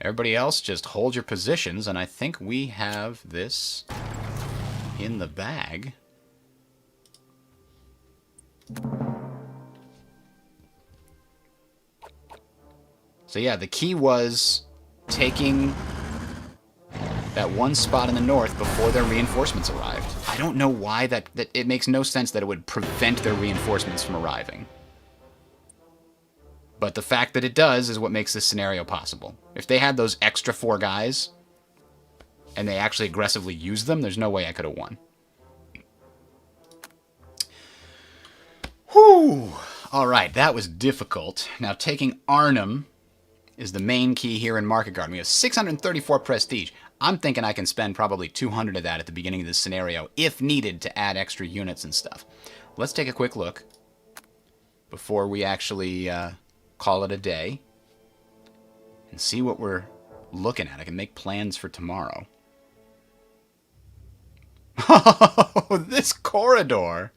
Everybody else, just hold your positions, and I think we have this in the bag. So yeah, the key was taking that one spot in the north before their reinforcements arrived. I don't know why that it makes no sense that it would prevent their reinforcements from arriving. But the fact that it does is what makes this scenario possible. If they had those extra 4 guys, and they actually aggressively used them, there's no way I could have won. Whew! Alright, that was difficult. Now, taking Arnhem is the main key here in Market Garden. We have 634 prestige. I'm thinking I can spend probably 200 of that at the beginning of this scenario, if needed, to add extra units and stuff. Let's take a quick look before we actually call it a day and see what we're looking at. I can make plans for tomorrow. Oh, this corridor!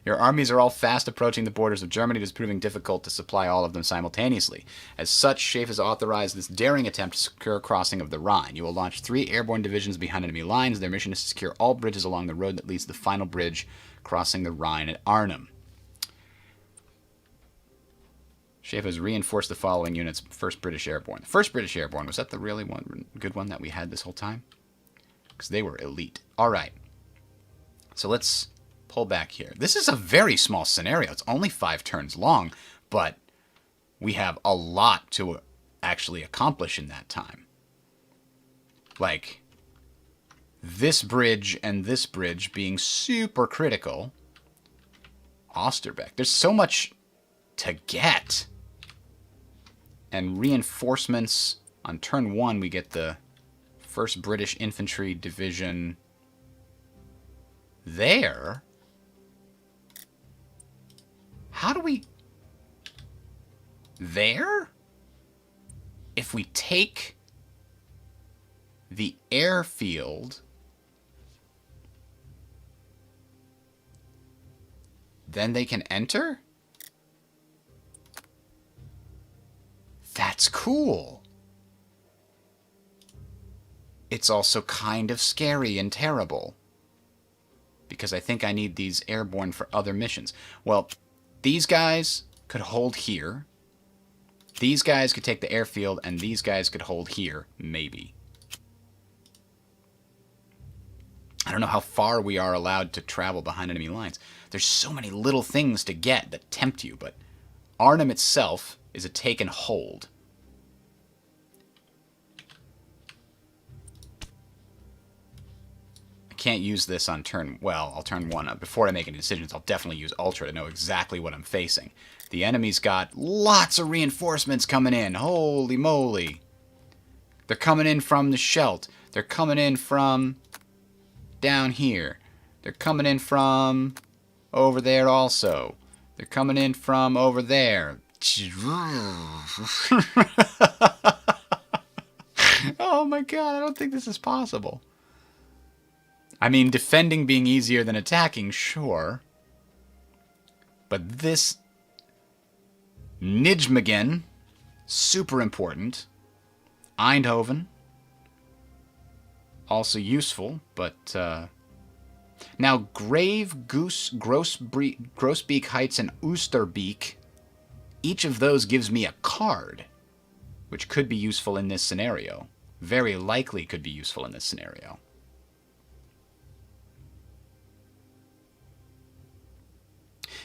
Your armies are all fast approaching the borders of Germany. It is proving difficult to supply all of them simultaneously. As such, Schaeff has authorized this daring attempt to secure crossing of the Rhine. You will launch 3 airborne divisions behind enemy lines. Their mission is to secure all bridges along the road that leads to the final bridge crossing the Rhine at Arnhem. Schaeff has reinforced the following units. 1st British Airborne. The 1st British Airborne, was that the really good one that we had this whole time? Because they were elite. Alright. So let's pull back here. This is a very small scenario. It's only 5 turns long, but we have a lot to actually accomplish in that time. Like, this bridge and this bridge being super critical. Osterbeck. There's so much to get. And reinforcements. On turn 1, we get the 1st British Infantry Division there. How do we... There? If we take the airfield, then they can enter? That's cool. It's also kind of scary and terrible, because I think I need these airborne for other missions. Well, these guys could hold here. These guys could take the airfield, and these guys could hold here, maybe. I don't know how far we are allowed to travel behind enemy lines. There's so many little things to get that tempt you, but Arnhem itself is a take and hold. Can't use this on turn... Well, I'll turn 1 up. Before I make any decisions, I'll definitely use Ultra to know exactly what I'm facing. The enemy's got lots of reinforcements coming in. Holy moly. They're coming in from the Scheldt. They're coming in from down here. They're coming in from over there also. They're coming in from over there. Oh my god, I don't think this is possible. I mean, defending being easier than attacking, sure. But this Nijmegen, super important. Eindhoven, also useful, but now Grave, Goose, Groesbeek Heights, and Oosterbeek, each of those gives me a card, which could be useful in this scenario. Very likely could be useful in this scenario.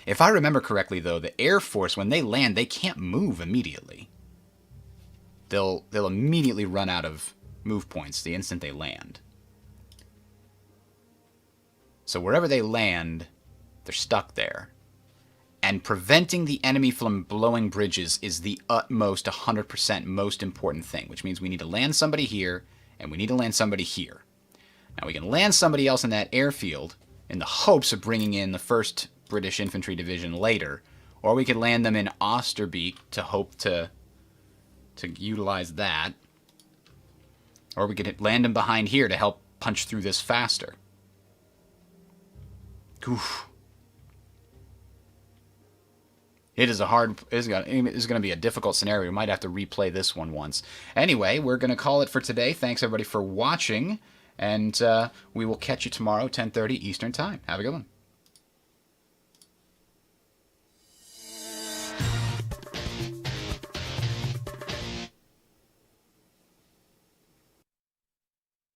If I remember correctly, though, the Air Force, when they land, they can't move immediately. They'll immediately run out of move points the instant they land. So wherever they land, they're stuck there. And preventing the enemy from blowing bridges is the utmost 100% most important thing, which means we need to land somebody here, and we need to land somebody here. Now we can land somebody else in that airfield in the hopes of bringing in the 1st British Infantry Division later, or we could land them in Oosterbeek to hope to utilize that, or we could land them behind here to help punch through this faster. Oof. It is going to be a difficult scenario. We might have to replay this one once. Anyway, we're going to call it for today. Thanks everybody for watching, and we will catch you tomorrow, 10:30 Eastern Time. Have a good one.